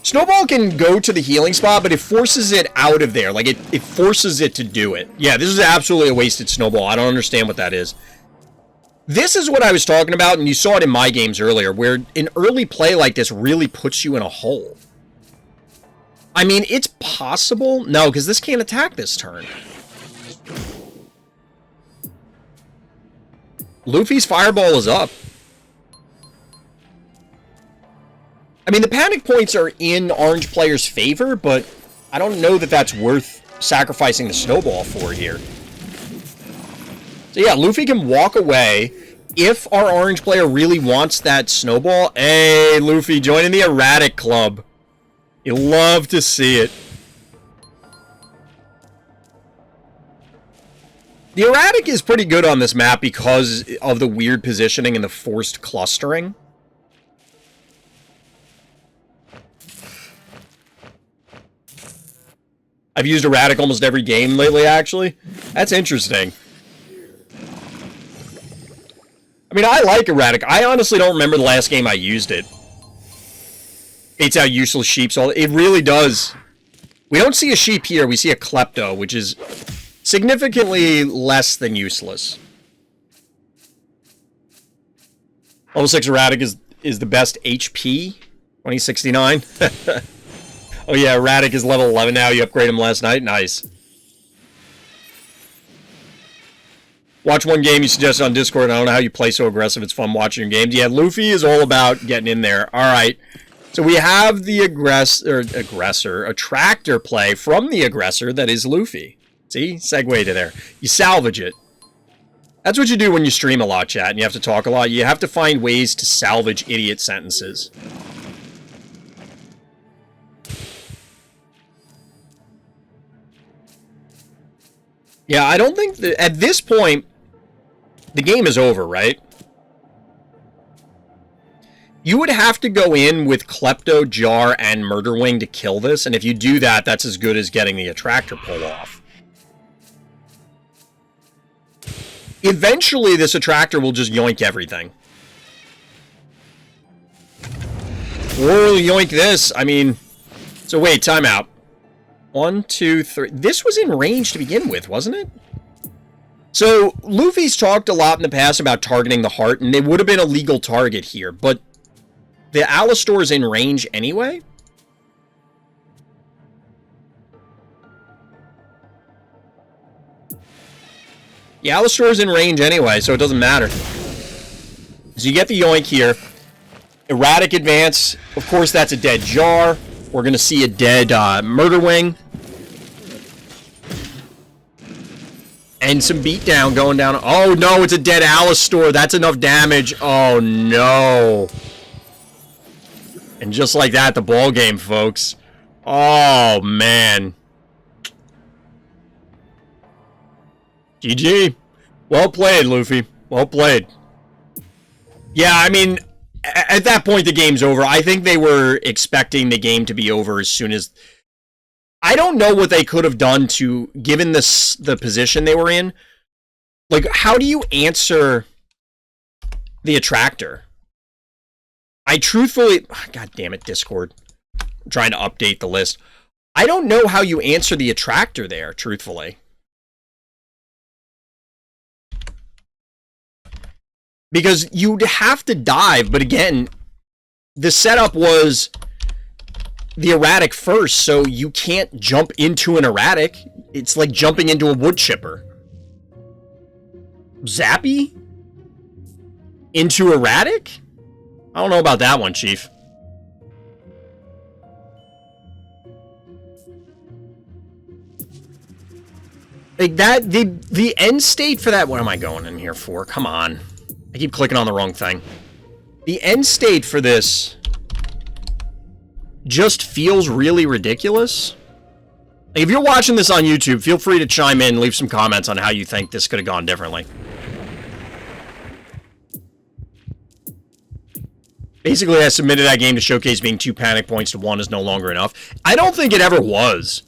Snowball can go to the healing spot, but it forces it out of there. Like, it forces it to do it. Yeah, this is absolutely a wasted Snowball. I don't understand what that is. This is what I was talking about, and you saw it in my games earlier, where an early play like this really puts you in a hole. I mean, it's possible. No, because this can't attack this turn. Lufee's Fireball is up. I mean, the panic points are in orange players' favor, but I don't know that that's worth sacrificing the Snowball for here. So yeah, Lufee can walk away. If our orange player really wants that Snowball, hey, Lufee, joining the Erratic Club. You love to see it. The Erratic is pretty good on this map because of the weird positioning and the forced clustering. I've used Erratic almost every game lately, actually. That's interesting. I mean, I like Erratic. I honestly don't remember the last game I used it. It's how useless sheep's all. It really does. We don't see a sheep here. We see a Klepto, which is significantly less than useless. Level 6 Erratic is the best HP. 2069. Oh yeah, Erratic is level 11 now. You upgraded him last night. Nice. Watch one game you suggested on Discord. I don't know how you play so aggressive. It's fun watching your games. Yeah, Lufee is all about getting in there. All right. So we have the attractor play from the aggressor that is Lufee. See? Segue to there. You salvage it. That's what you do when you stream a lot, chat, and you have to talk a lot. You have to find ways to salvage idiot sentences. Yeah, I don't think that at this point, the game is over, right? You would have to go in with Klepto, Jar, and Murderwing to kill this, and if you do that, that's as good as getting the attractor pull off. Eventually, this attractor will just yoink everything. Or yoink this, I mean... So wait, timeout. 1, 2, 3... This was in range to begin with, wasn't it? So, Lufee's talked a lot in the past about targeting the heart, and it would have been a legal target here, but... The Alistor's in range anyway? The Alistor's in range anyway, so it doesn't matter. So you get the yoink here. Erratic advance. Of course, that's a dead Jar. We're going to see a dead Murderwing. And some beatdown going down. Oh, no, it's a dead Alistor. That's enough damage. Oh, no. And just like that, the ball game, folks. Oh, man. GG. Well played, Lufee. Well played. Yeah, I mean, at that point, the game's over. I think they were expecting the game to be over as soon as... I don't know what they could have done to, given the position they were in. Like, how do you answer the attractor? I truthfully... God damn it, Discord. I'm trying to update the list. I don't know how you answer the attractor there, truthfully. Because you'd have to dive, but again, the setup was the erratic first, so you can't jump into an erratic. It's like jumping into a wood chipper. Zappy? Into erratic? I don't know about that one, Chief. Like that, the end state for that, what am I going in here for? Come on. I keep clicking on the wrong thing. The end state for this just feels really ridiculous. Like, if you're watching this on YouTube, feel free to chime in and leave some comments on how you think this could have gone differently. Basically, I submitted that game to showcase being 2 panic points to 1 is no longer enough. I don't think it ever was.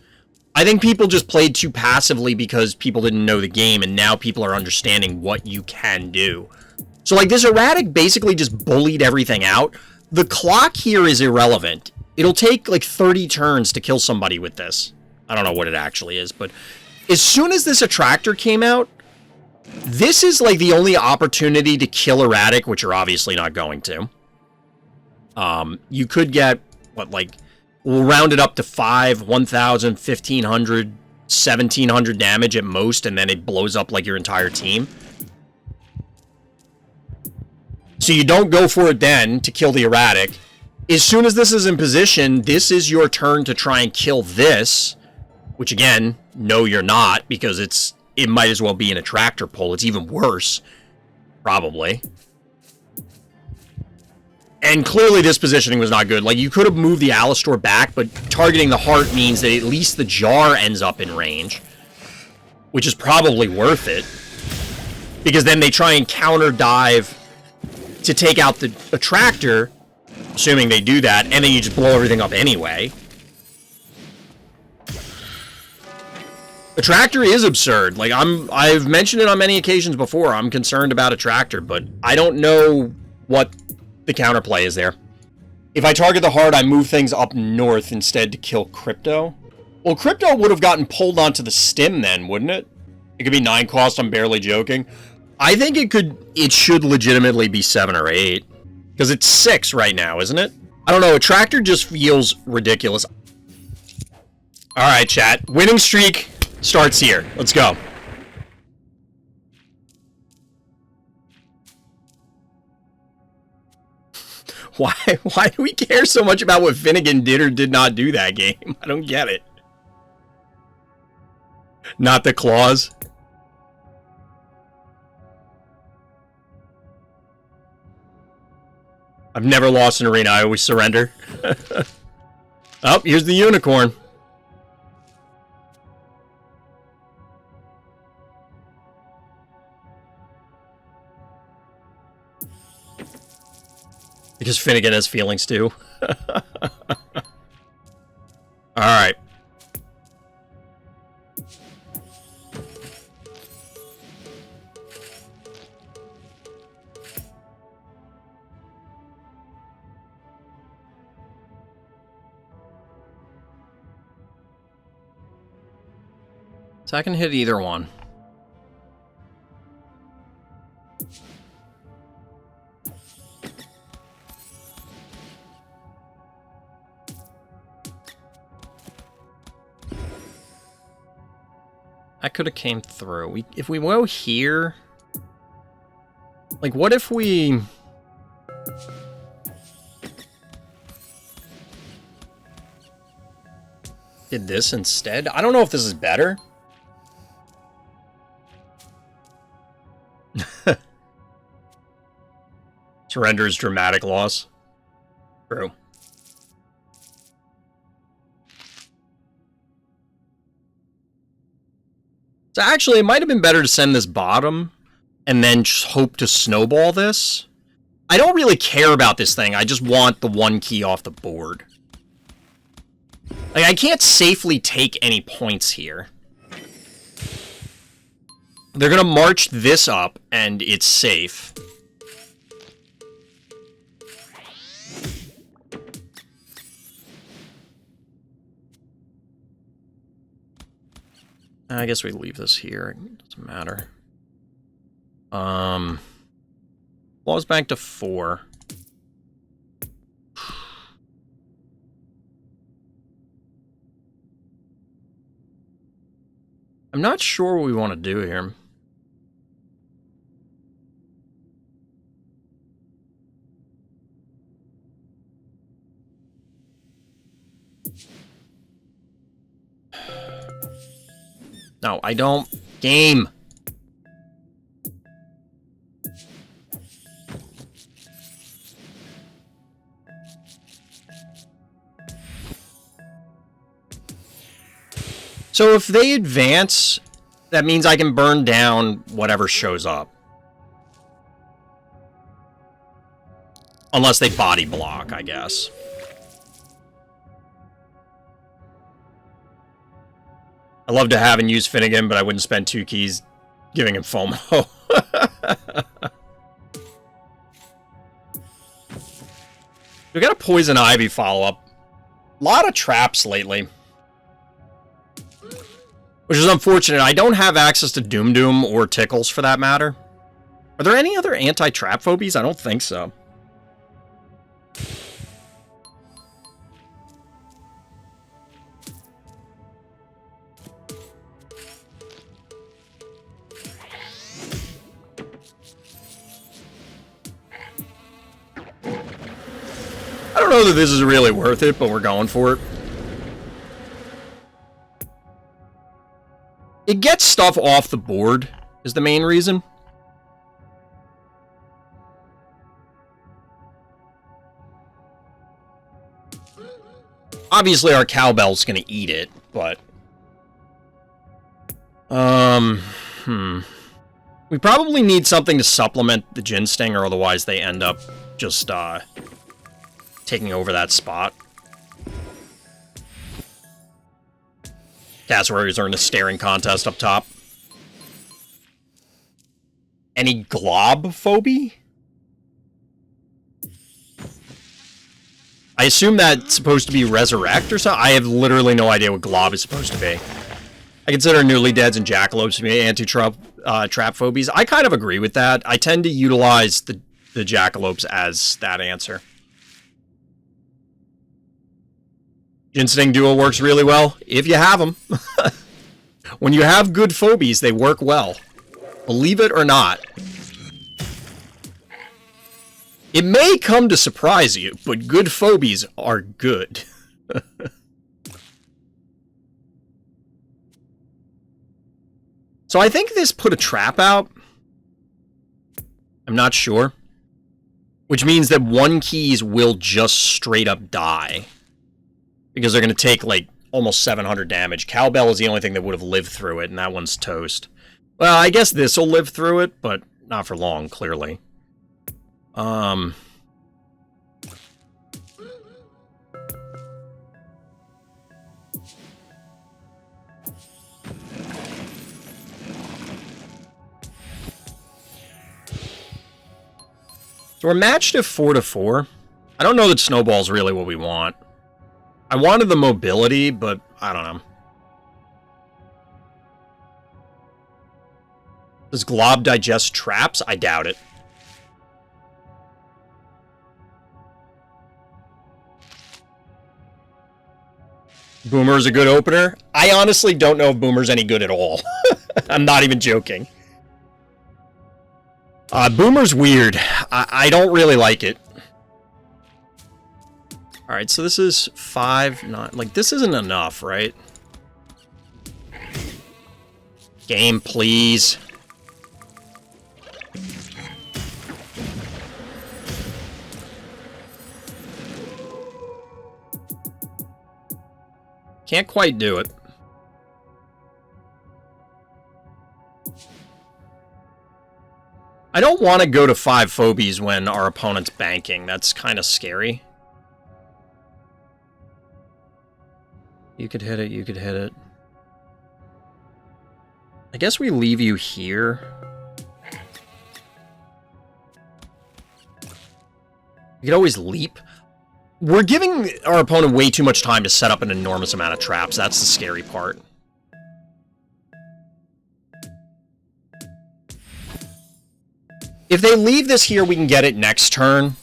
I think people just played too passively because people didn't know the game, and now people are understanding what you can do. So, like, this erratic basically just bullied everything out. The clock here is irrelevant. It'll take, like, 30 turns to kill somebody with this. I don't know what it actually is, but as soon as this attractor came out, this is, like, the only opportunity to kill erratic, which you're obviously not going to. You could get, what, like, we'll round it up to 5, 1,000, 1,500, 1,700 damage at most, and then it blows up, like, your entire team. So you don't go for it then to kill the erratic. As soon as this is in position, this is your turn to try and kill this. Which again, no you're not, because it might as well be an attractor pull. It's even worse. Probably. And clearly this positioning was not good. Like, you could have moved the Alistor back, but targeting the heart means that at least the jar ends up in range. Which is probably worth it. Because then they try and counter dive to take out the attractor, assuming they do that, and then you just blow everything up anyway. Attractor is absurd. Like, I've mentioned it on many occasions before. I'm concerned about attractor, but I don't know what the counterplay is there. If I target the heart, I move things up north instead to kill Crypto. Well, Crypto would have gotten pulled onto the stim then, wouldn't it? It could be 9 cost, I'm barely joking. I think it should legitimately be 7 or 8. Because it's 6 right now, isn't it? I don't know, attractor just feels ridiculous. Alright, chat. Winning streak starts here. Let's go. Why do we care so much about what Finnegan did or did not do that game? I don't get it. Not the claws. I've never lost an arena. I always surrender. Oh, here's the unicorn. Because Finnegan has feelings too. Alright. So I can hit either one. I could have came through. If we go here... Like, what if we... did this instead? I don't know if this is better. Surrender is dramatic loss. True. So actually, it might have been better to send this bottom and then just hope to snowball this. I don't really care about this thing. I just want the one key off the board. Like, I can't safely take any points here. They're gonna march this up, and it's safe. I guess we leave this here. It doesn't matter. Blows back to 4. I'm not sure what we want to do here. No, I don't. Game. So if they advance, that means I can burn down whatever shows up. Unless they body block, I guess. I love to have and use Finnegan, but I wouldn't spend 2 keys giving him FOMO. We got a Poison Ivy follow-up. A lot of traps lately. Which is unfortunate. I don't have access to Doom Doom or Tickles for that matter. Are there any other anti-trap phobies? I don't think so. I don't know that this is really worth it, but we're going for it. It gets stuff off the board, is the main reason. Obviously, our cowbell's gonna eat it, but... We probably need something to supplement the Gin Stinger, otherwise they end up just, taking over that spot. Casseroles are in a staring contest up top. Any glob phobia? I assume that's supposed to be resurrect or something. I have literally no idea what glob is supposed to be. I consider newly deads and jackalopes to be anti-trap phobies. I kind of agree with that. I tend to utilize the jackalopes as that answer. Ginseng Duo works really well, if you have them. When you have good phobies, they work well. Believe it or not. It may come to surprise you, but good phobies are good. So I think this put a trap out. I'm not sure. Which means that 1 keys will just straight up die. Because they're going to take, like, almost 700 damage. Cowbell is the only thing that would have lived through it, and that one's toast. Well, I guess this will live through it, but not for long, clearly. So we're matched at 4-4. I don't know that Snowball's really what we want. I wanted the mobility, but I don't know. Does Glob digest traps? I doubt it. Boomer's a good opener? I honestly don't know if Boomer's any good at all. I'm not even joking. Boomer's weird. I don't really like it. Alright, so this is 5, 9... Like, this isn't enough, right? Game, please. Can't quite do it. I don't want to go to 5 Phobies when our opponent's banking. That's kind of scary. You could hit it, you could hit it. I guess we leave you here. You could always leap. We're giving our opponent way too much time to set up an enormous amount of traps. That's the scary part. If they leave this here, we can get it next turn.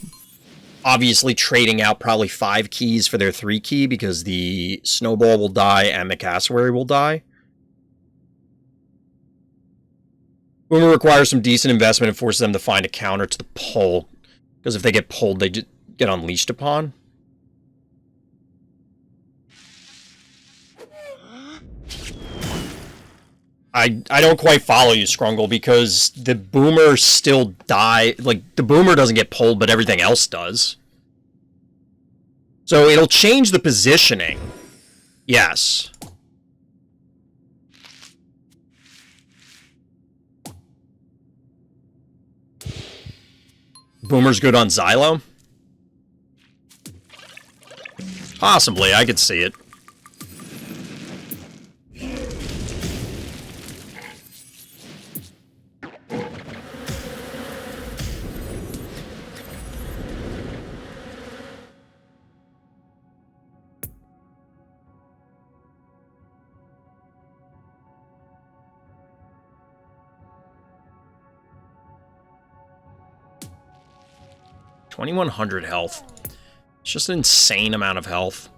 Obviously trading out probably 5 keys for their 3 key because the snowball will die and the cassowary will die. Boomer requires some decent investment and forces them to find a counter to the pull. Because if they get pulled, they just get unleashed upon. I don't quite follow you, Scrungle, because the Boomer still die. Like, the Boomer doesn't get pulled, but everything else does. So it'll change the positioning. Yes. Boomer's good on Xylo? Possibly, I could see it. $2,100 health. It's just an insane amount of health.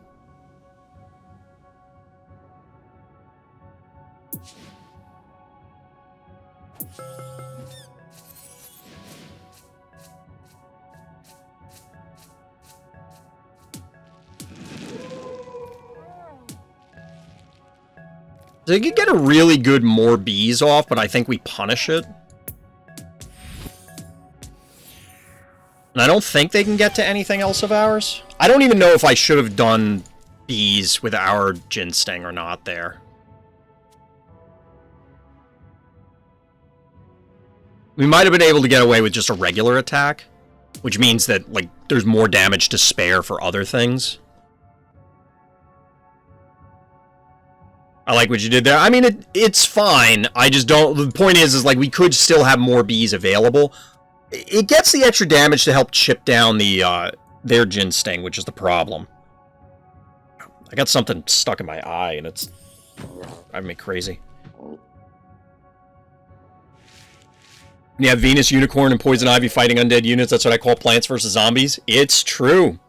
They could get a really good more bees off, but I think we punish it. And I don't think they can get to anything else of ours. I don't even know if I should have done bees with our Gin Sting or not there. We might have been able to get away with just a regular attack, which means that, like, there's more damage to spare for other things. I like what you did there. I mean, it's fine. I just don't... The point is, like, we could still have more bees available. It gets the extra damage to help chip down the their Gin Sting, which is the problem. I got something stuck in my eye, and it's driving me crazy. Yeah, Venus, Unicorn, and Poison Ivy fighting undead units. That's what I call Plants vs. Zombies. It's true.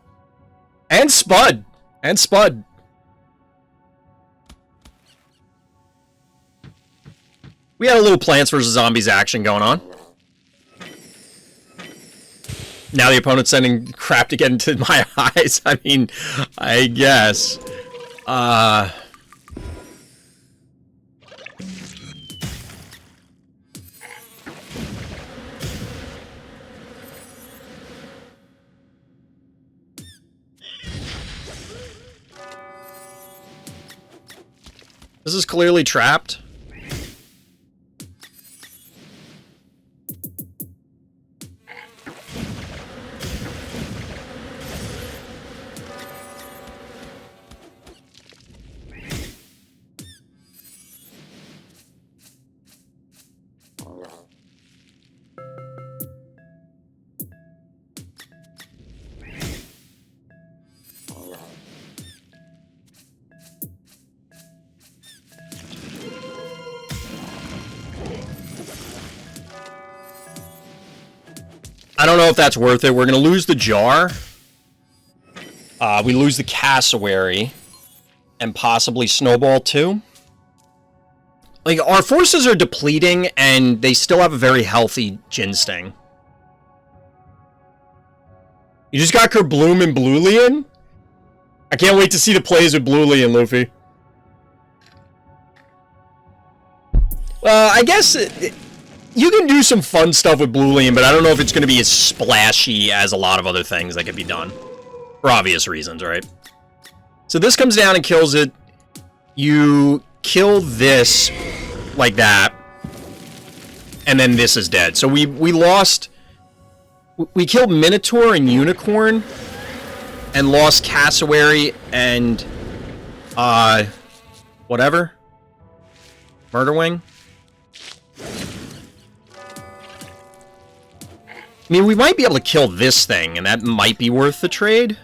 And Spud. And Spud. We had a little Plants vs. Zombies action going on. Now the opponent's sending crap to get into my eyes. I mean, I guess. This is clearly trapped. I don't know if that's worth it. We're going to lose the jar. We lose the cassowary. And possibly snowball too. Like, our forces are depleting, and they still have a very healthy Gin Sting. You just got Kerbloom and Bluelian? I can't wait to see the plays with Bluelian, Lufee. I guess... You can do some fun stuff with Bluelian, but I don't know if it's going to be as splashy as a lot of other things that can be done. For obvious reasons, right? So this comes down and kills it. You kill this like that. and then this is dead. So we lost... We killed Minotaur and Unicorn, and lost Cassowary and... whatever? Murderwing? I mean, we might be able to kill this thing, and that might be worth the trade.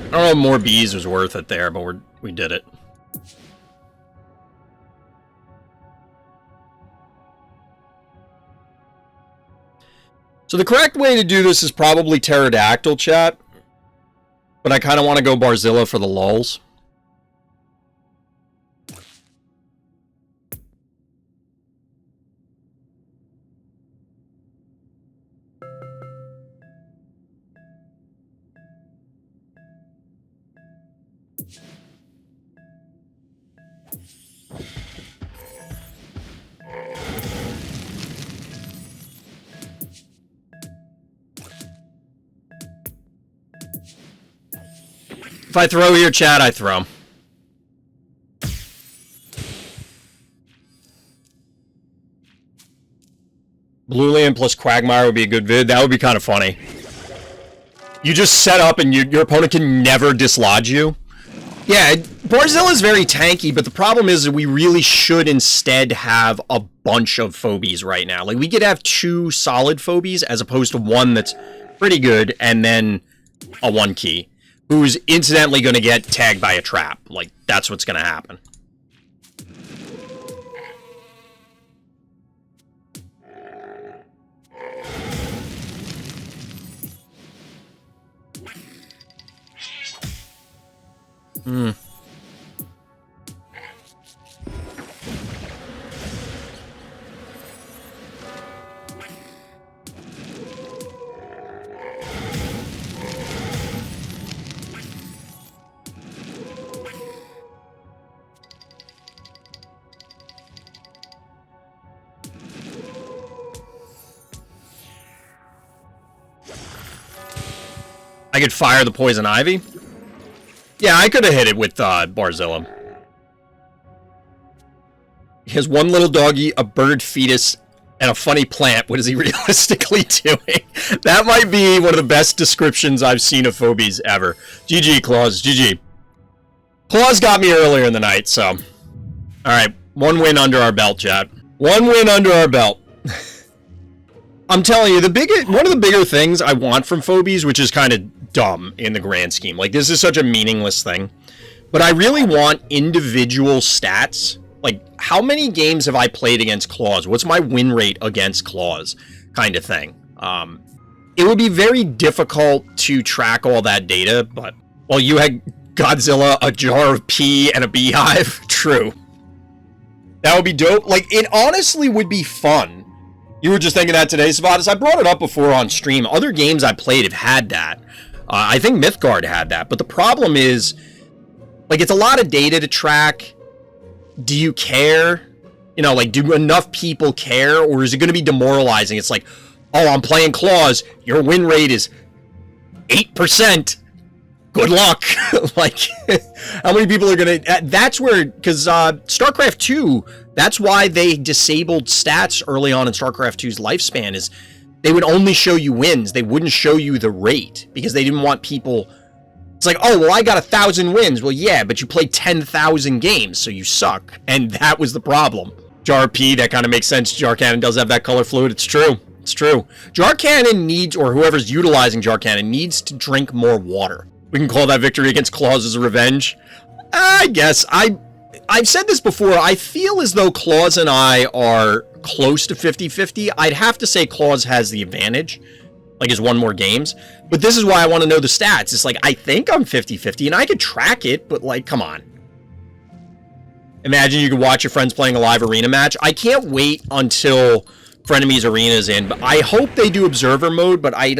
I don't know if more bees was worth it there, but we did it. So the correct way to do this is probably Pterodactyl, chat. But I kind of want to go Barzilla for the lulz. If I throw here, chat, I throw. Bluelian plus Quagmire would be a good vid. That would be kind of funny. You just set up and your opponent can never dislodge you. Yeah, Barzilla is very tanky, but the problem is that we really should instead have a bunch of Phobies right now. Like, we could have 2 solid Phobies as opposed to one that's pretty good and then a 1-key. Who's incidentally going to get tagged by a trap. Like, that's what's going to happen. I could fire the Poison Ivy? Yeah, I could have hit it with Barzilla. He has one little doggy, a bird fetus, and a funny plant. What is he realistically doing? That might be one of the best descriptions I've seen of Phobies ever. GG, Claws. GG. Claws got me earlier in the night, so... Alright, 1 win under our belt, chat. 1 win under our belt. I'm telling you, one of the bigger things I want from Phobies, which is kind of dumb in the grand scheme. Like, this is such a meaningless thing. But I really want individual stats. Like, how many games have I played against Claws? What's my win rate against Claws? Kind of thing. It would be very difficult to track all that data, but... Well, you had Godzilla, a jar of pee, and a beehive. True. That would be dope. Like, it honestly would be fun. You were just thinking that today, Savadas. I brought it up before on stream. Other games I played have had that. I think Mythgard had that. But the problem is, like, it's a lot of data to track. Do you care? You know, like, do enough people care? Or is it going to be demoralizing? It's like, oh, I'm playing Claws. Your win rate is 8%. Good luck. Like, how many people are going to... That's where... Because StarCraft 2, that's why they disabled stats early on in StarCraft 2's lifespan, is they would only show you wins. They wouldn't show you the rate, because they didn't want people... It's like, oh, well, I got 1,000 wins. Well, yeah, but you played 10,000 games, so you suck. And that was the problem. Jar P, that kind of makes sense. Jar Cannon does have that color fluid. It's true. It's true. Jar Cannon needs, or whoever's utilizing Jar Cannon, needs to drink more water. We can call that victory against Claws as a revenge. I guess. I've said this before. I feel as though Claws and I are close to 50-50. I'd have to say Claws has the advantage. Like, has won more games. But this is why I want to know the stats. It's like, I think I'm 50-50, and I could track it, but, like, come on. Imagine you could watch your friends playing a live arena match. I can't wait until Frenemies Arena is in, but I hope they do observer mode, but I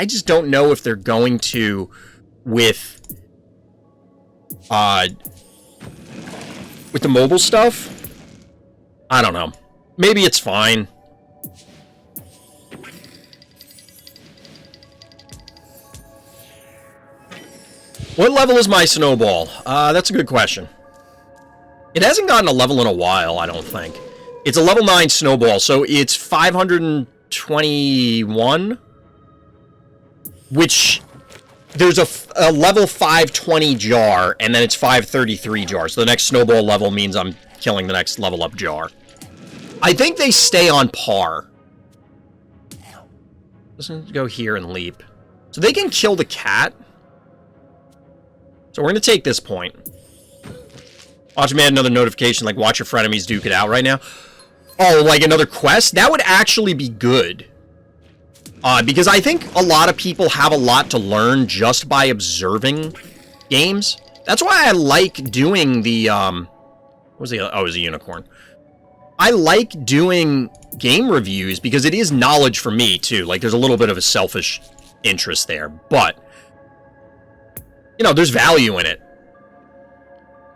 just don't know if they're going to with the mobile stuff. I don't know. Maybe it's fine. What level is my snowball? That's a good question. It hasn't gotten a level in a while, I don't think. It's a level 9 snowball, so it's 521. Which, there's a level 520 jar, and then it's 533 jar. So the next snowball level means I'm killing the next level up jar. I think they stay on par. Let's go here and leap. So they can kill the cat. So we're going to take this point. Watch me add another notification, like watch your frenemies duke it out right now. Oh, like another quest? That would actually be good. Because I think a lot of people have a lot to learn just by observing games. That's why I like doing the, what was the other? Oh, it was a unicorn. I like doing game reviews because it is knowledge for me, too. Like, there's a little bit of a selfish interest there, but you know, there's value in it.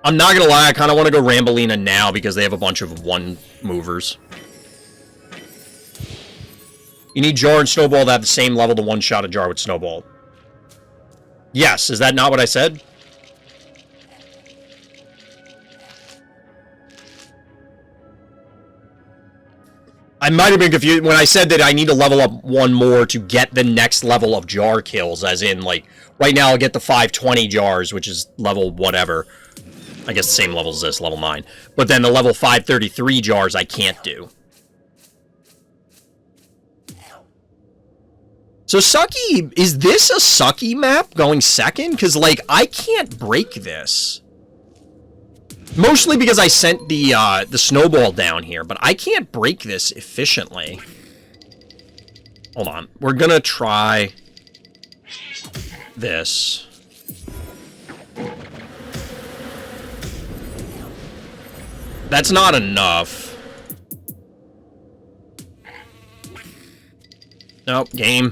I'm not gonna lie, I kind of want to go Rambolina now because they have a bunch of one-movers. You need Jar and Snowball to have the same level to one-shot a Jar with Snowball. Yes, is that not what I said? I might have been confused when I said that I need to level up one more to get the next level of jar kills, as in, like, right now I'll get the 520 jars, which is level whatever. I guess the same level as this, level 9. But then the level 533 jars I can't do. So Sucky, is this a Sucky map going second? Because, like, I can't break this. Mostly because I sent the snowball down here, but I can't break this efficiently. Hold on. We're gonna try this. That's not enough. Nope, game.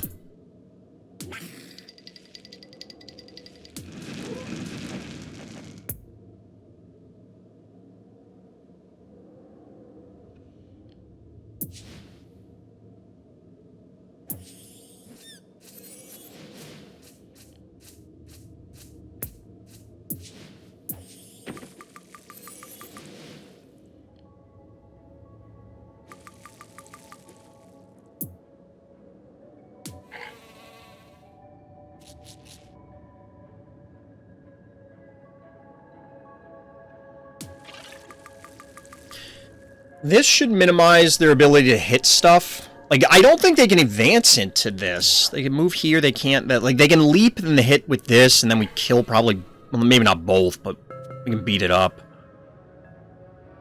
This should minimize their ability to hit stuff. Like, I don't think they can advance into this. They can move here, they can't... Like, they can leap and hit with this, and then we kill probably... Well, maybe not both, but we can beat it up.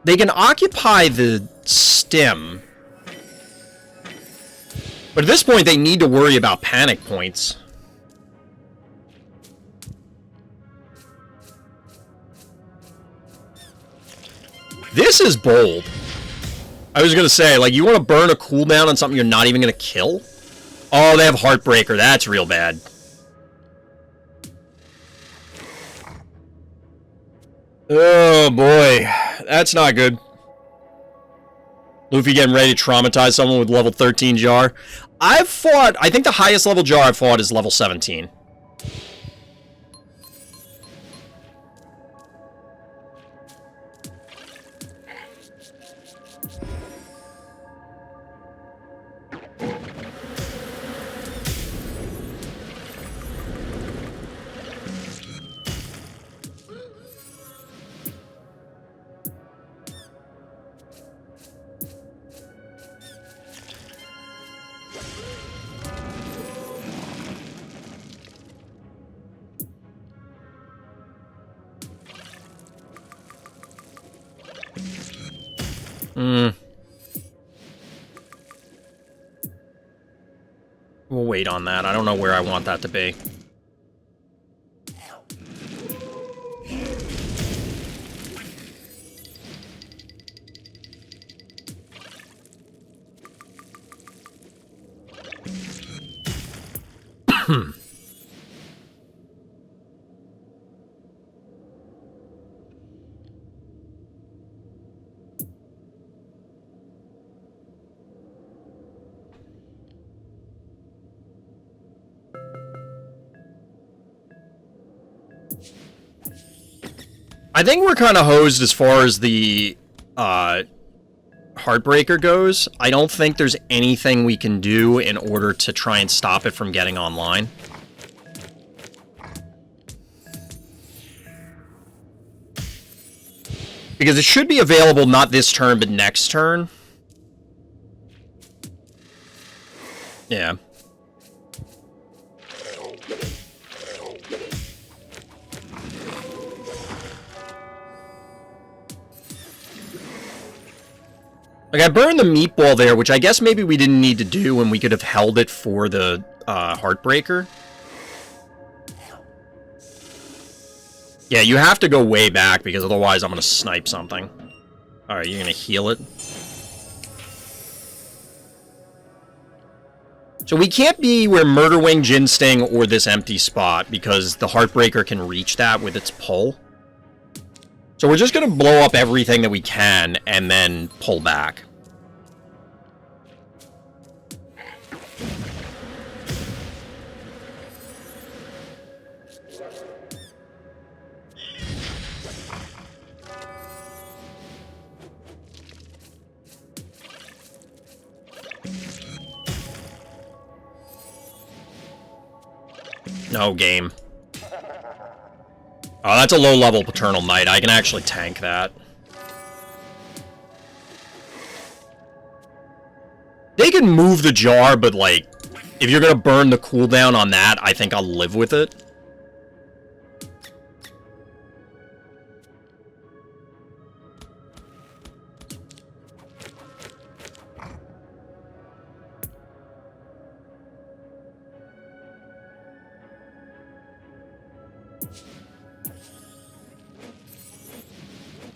They can occupy the stem. But at this point, they need to worry about panic points. This is bold. I was gonna say, like, you want to burn a cooldown on something you're not even gonna kill? Oh, they have Heartbreaker. That's real bad. Oh, boy. That's not good. Lufee getting ready to traumatize someone with level 13 jar. I've fought... I think the highest level jar I've fought is level 17. We'll wait on that. I don't know where I want that to be. I think we're kind of hosed as far as the Heartbreaker goes. I don't think there's anything we can do in order to try and stop it from getting online. Because it should be available not this turn, but next turn. Yeah. Like, I burned the meatball there, which I guess maybe we didn't need to do, and we could have held it for the Heartbreaker. Yeah, you have to go way back, because otherwise I'm going to snipe something. Alright, you're going to heal it. So we can't be where Murderwing, Ginsting, or this empty spot, because the Heartbreaker can reach that with its pull. So we're just going to blow up everything that we can, and then pull back. No game. Oh, that's a low-level Paternal Knight. I can actually tank that. They can move the jar, but, like, if you're gonna burn the cooldown on that, I think I'll live with it.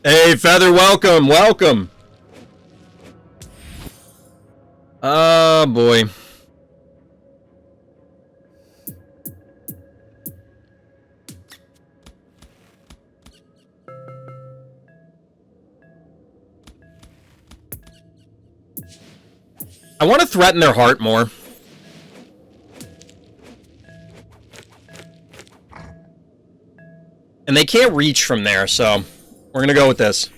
Hey, Feather, welcome, welcome. Oh, boy. I want to threaten their heart more. And they can't reach from there, so we're going to go with this.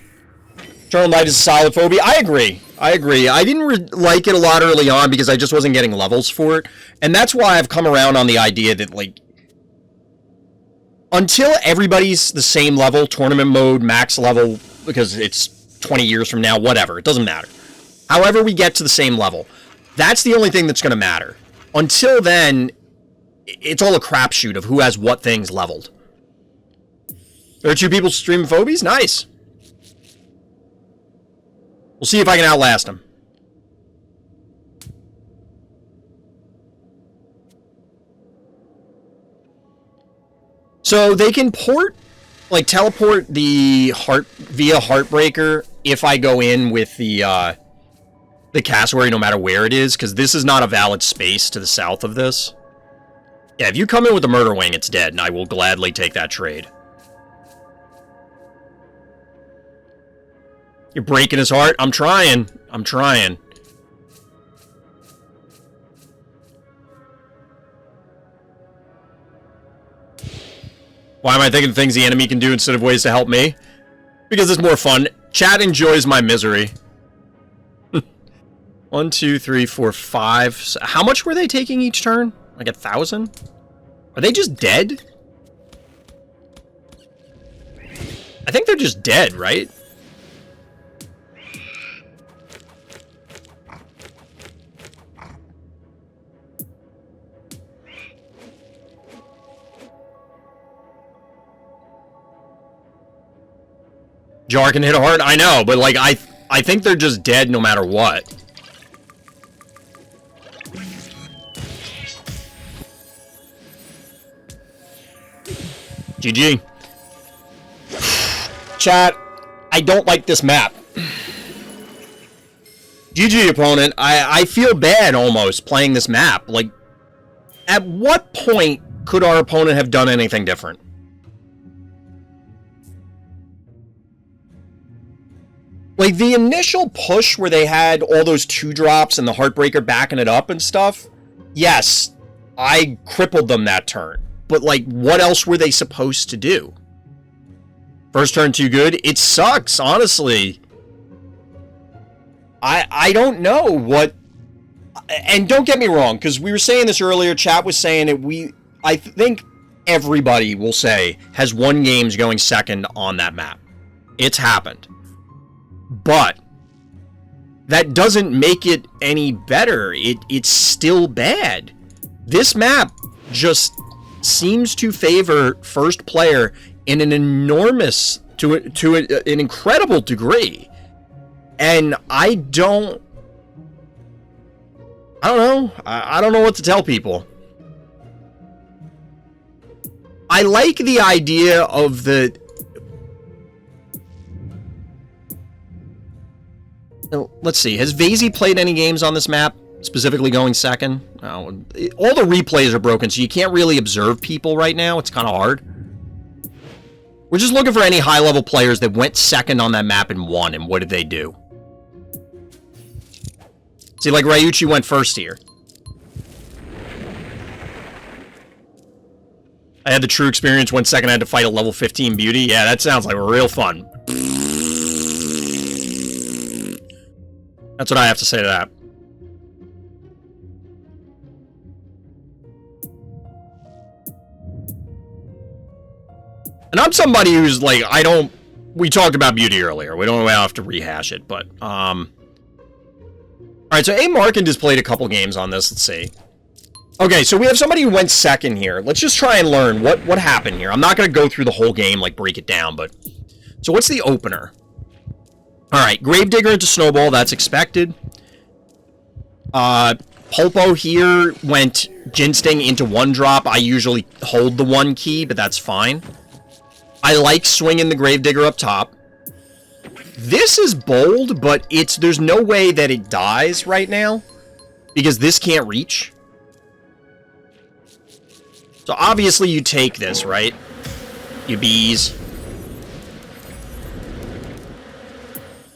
Eternal Knight is a solid phobia. I agree. I agree. I didn't like it a lot early on because I just wasn't getting levels for it. And that's why I've come around on the idea that, like, until everybody's the same level, tournament mode, max level, because it's 20 years from now, whatever, it doesn't matter. However we get to the same level, that's the only thing that's going to matter. Until then, it's all a crapshoot of who has what things leveled. There are 2 people streaming Phobies? Nice. We'll see if I can outlast them. So they can teleport the heart via Heartbreaker if I go in with the cassowary, no matter where it is, because this is not a valid space to the south of this. Yeah, if you come in with the Murderwing, it's dead, and I will gladly take that trade. You're breaking his heart? I'm trying. I'm trying. Why am I thinking of things the enemy can do instead of ways to help me? Because it's more fun. Chat enjoys my misery. 1, 2, 3, 4, 5. So how much were they taking each turn? Like 1,000? Are they just dead? I think they're just dead, right? Jar can hit hard, I know, but like I think they're just dead no matter what. GG. Chat, I don't like this map. GG, opponent. I feel bad almost playing this map. Like, at what point could our opponent have done anything different? Like, the initial push where they had all those 2-drops and the Heartbreaker backing it up and stuff, yes, I crippled them that turn. But, like, what else were they supposed to do? First turn too good. It sucks, honestly. I don't know what... And don't get me wrong, because we were saying this earlier, chat was saying that I think everybody will say has won games going second on that map. It's happened. But that doesn't make it any better. It's still bad. This map just seems to favor first player in an enormous, to an incredible degree. And I don't know. I don't know what to tell people. I like the idea of the... Let's see. Has Vasey played any games on this map? Specifically going second? All the replays are broken, so you can't really observe people right now. It's kind of hard. We're just looking for any high-level players that went second on that map and won, and what did they do? See, like Ryuchi went first here. I had the true experience, went second, I had to fight a level 15 beauty. Yeah, that sounds like real fun. That's what I have to say to that. And I'm somebody who's like, we talked about beauty earlier. We don't have to rehash it, but, Alright, so A. Markand has played a couple games on this. Let's see. Okay, so we have somebody who went second here. Let's just try and learn what happened here. I'm not going to go through the whole game, like break it down, but... So what's the opener? Alright, Gravedigger into Snowball, that's expected. Pulpo here went Ginsting into 1-drop. I usually hold the 1 key, but that's fine. I like swinging the Gravedigger up top. This is bold, but there's no way that it dies right now, because this can't reach. So obviously you take this, right? You bees.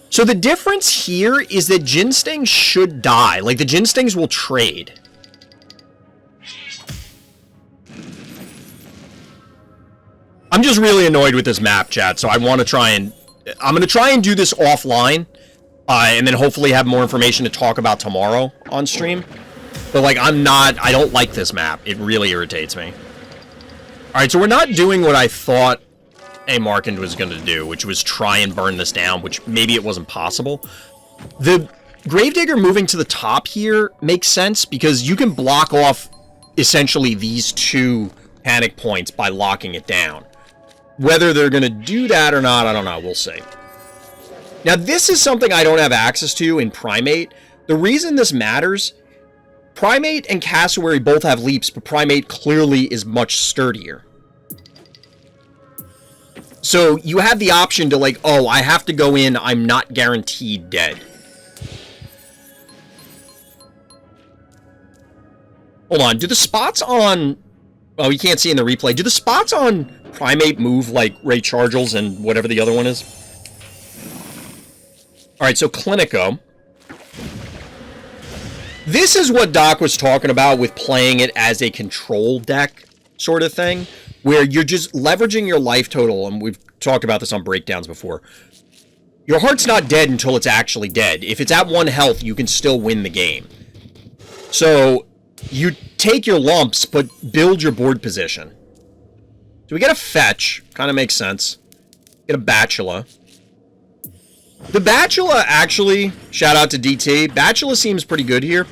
So the difference here is that Ginsting should die. Like, the Ginstings will trade. I'm just really annoyed with this map, chat, so I want to try and... I'm going to try and do this offline, and then hopefully have more information to talk about tomorrow on stream. But, like, I don't like this map. It really irritates me. Alright, so we're not doing what I thought A. Markand was going to do, which was try and burn this down, which maybe it wasn't possible. The Gravedigger moving to the top here makes sense, because you can block off, essentially, these 2 panic points by locking it down. Whether they're going to do that or not, I don't know. We'll see. Now, this is something I don't have access to in Primate. The reason this matters, Primate and Cassowary both have leaps, but Primate clearly is much sturdier. So, you have the option to, like, oh, I have to go in, I'm not guaranteed dead. Hold on, do the spots on... Oh, you can't see in the replay. Do the spots on Primate move like Ray Chargels and whatever the other one is? Alright, so Clinico. This is what Doc was talking about with playing it as a control deck sort of thing, where you're just leveraging your life total, and we've talked about this on breakdowns before. Your heart's not dead until it's actually dead. If it's at 1 health, you can still win the game. So... you take your lumps, but build your board position. So we get a fetch. Kind of makes sense. Get a Bachelor. The Bachelor, actually, shout out to DT. Bachelor seems pretty good here,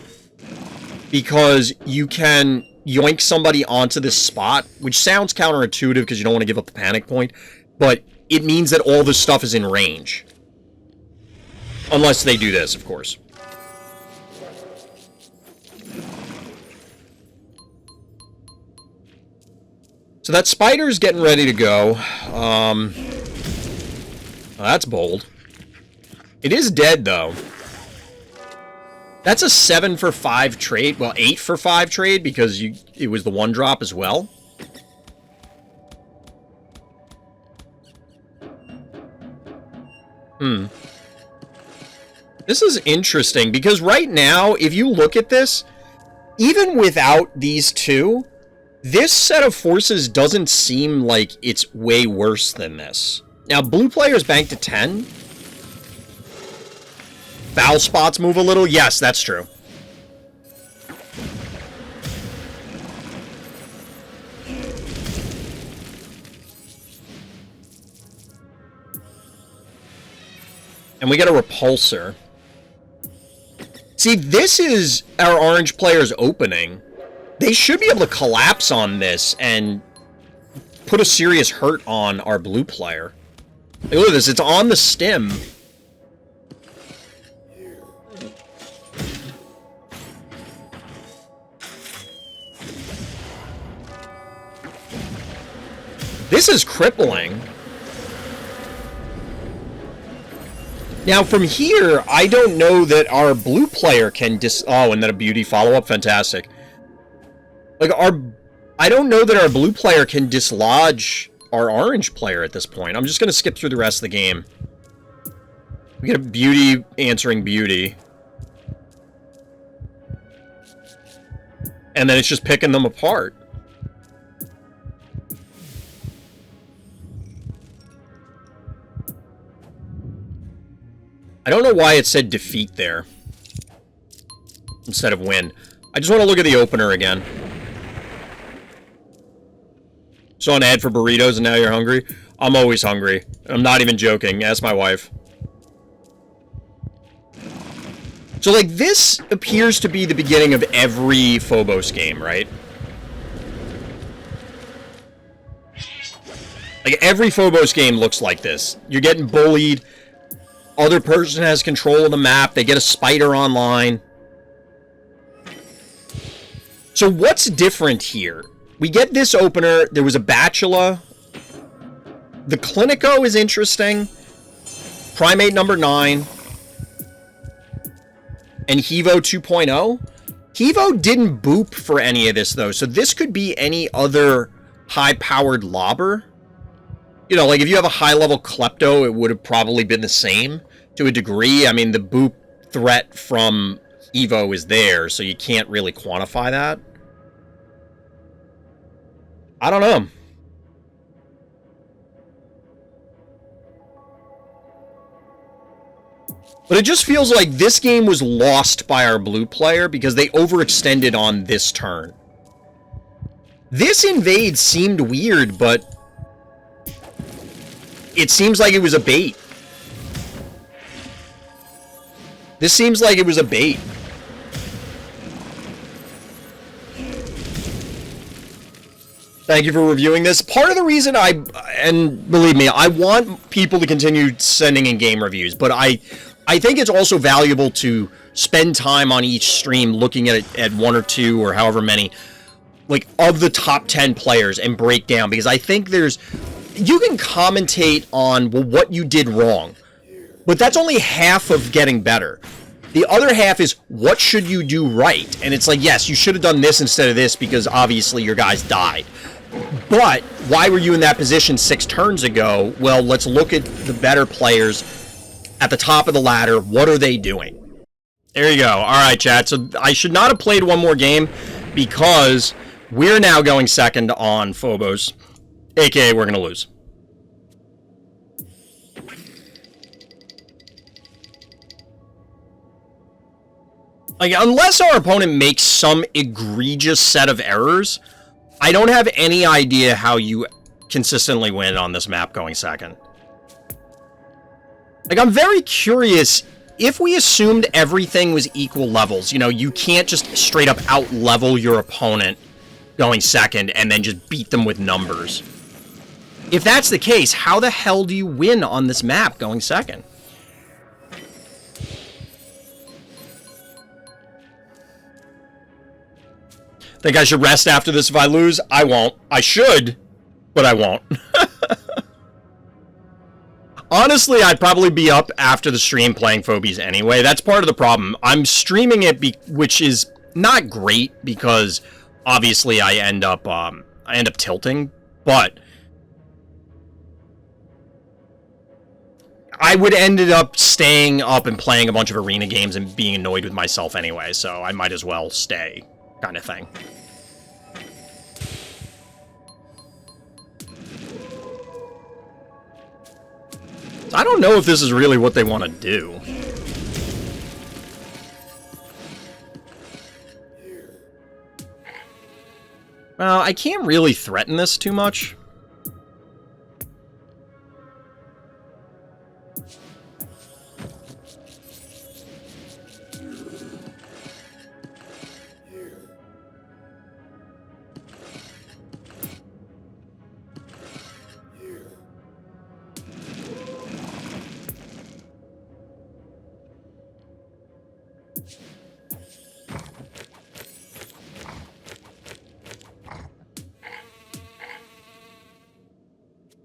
because you can yoink somebody onto this spot, which sounds counterintuitive because you don't want to give up the panic point, but it means that all this stuff is in range. Unless they do this, of course. So that spider's getting ready to go. Well, that's bold. It is dead, though. That's a 7 for 5 trade. Well, 8 for 5 trade, because it was the 1-drop as well. This is interesting, because right now, if you look at this, even without these 2... this set of forces doesn't seem like it's way worse than this. Now, blue players banked to 10. Foul spots move a little. Yes, that's true. And we get a repulsor. See, this is our orange player's opening. They should be able to collapse on this and put a serious hurt on our blue player. Look at this, it's on the stem. This is crippling. Now, from here, I don't know that our blue player can oh, and then a beauty follow-up? Fantastic. Like, I don't know that our blue player can dislodge our orange player at this point. I'm just going to skip through the rest of the game. We get a beauty answering beauty. And then it's just picking them apart. I don't know why it said defeat there instead of win. I just want to look at the opener again. Saw an ad for burritos and now you're hungry? I'm always hungry. I'm not even joking. Ask my wife. So, like, this appears to be the beginning of every Phobos game, right? Like, every Phobos game looks like this. You're getting bullied. Other person has control of the map. They get a spider online. So what's different here? We get this opener. There was a Bachelor. The Clinico is interesting. Primate number 9. And Hevo 2.0. Hevo didn't boop for any of this, though. So this could be any other high-powered lobber. You know, like if you have a high-level Klepto, it would have probably been the same to a degree. I mean, the boop threat from Evo is there, so you can't really quantify that. I don't know. But it just feels like this game was lost by our blue player because they overextended on this turn. This invade seemed weird, but it seems like it was a bait. This seems like it was a bait. Thank you for reviewing this. Part of the reason and believe me, I want people to continue sending in game reviews, but I think it's also valuable to spend time on each stream looking at it at 1 or 2 or however many, like, of the top 10 players and break down, because I think you can commentate on, well, what you did wrong, but that's only half of getting better. The other half is, what should you do right? And it's like, yes, you should have done this instead of this because obviously your guys died. But why were you in that position 6 turns ago? Well, let's look at the better players at the top of the ladder. What are they doing? There you go. All right, chat. So I should not have played one more game because we're now going second on Phobos, aka we're going to lose. Like, unless our opponent makes some egregious set of errors, I don't have any idea how you consistently win on this map going second. Like, I'm very curious, if we assumed everything was equal levels, you know, you can't just straight up out-level your opponent going second and then just beat them with numbers. If that's the case, how the hell do you win on this map going second? Think I should rest after this if I lose? I won't. I should, but I won't. Honestly, I'd probably be up after the stream playing Phobies anyway. That's part of the problem. I'm streaming it, which is not great because obviously I end up tilting, but I would end up staying up and playing a bunch of arena games and being annoyed with myself anyway, so I might as well stay, kind of thing. I don't know if this is really what they want to do. Well, I can't really threaten this too much.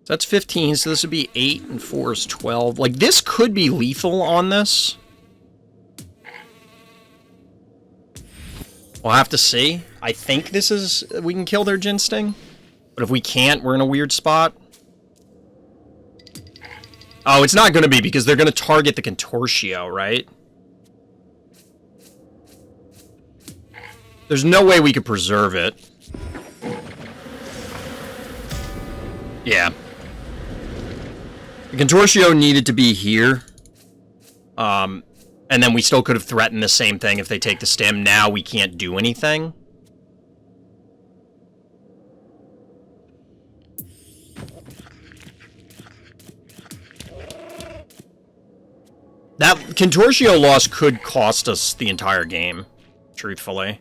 That's 15, so this would be 8 and 4 is 12. Like, this could be lethal on this. We'll have to see. I think this is... we can kill their Gin Sting. But if we can't, we're in a weird spot. Oh, it's not going to be, because they're going to target the Contortio, right? There's no way we could preserve it. Yeah. The Contortio needed to be here. And then we still could have threatened the same thing if they take the stem. Now we can't do anything. That Contortio loss could cost us the entire game, truthfully.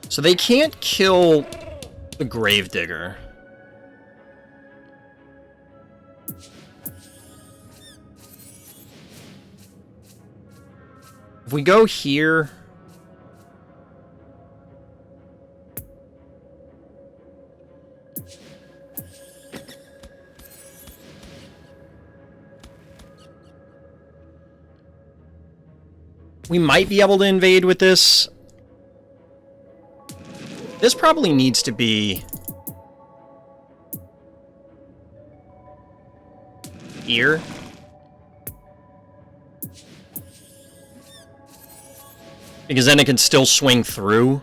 So they can't kill the Gravedigger. If we go here... we might be able to invade with this. This probably needs to be here. Because then it can still swing through.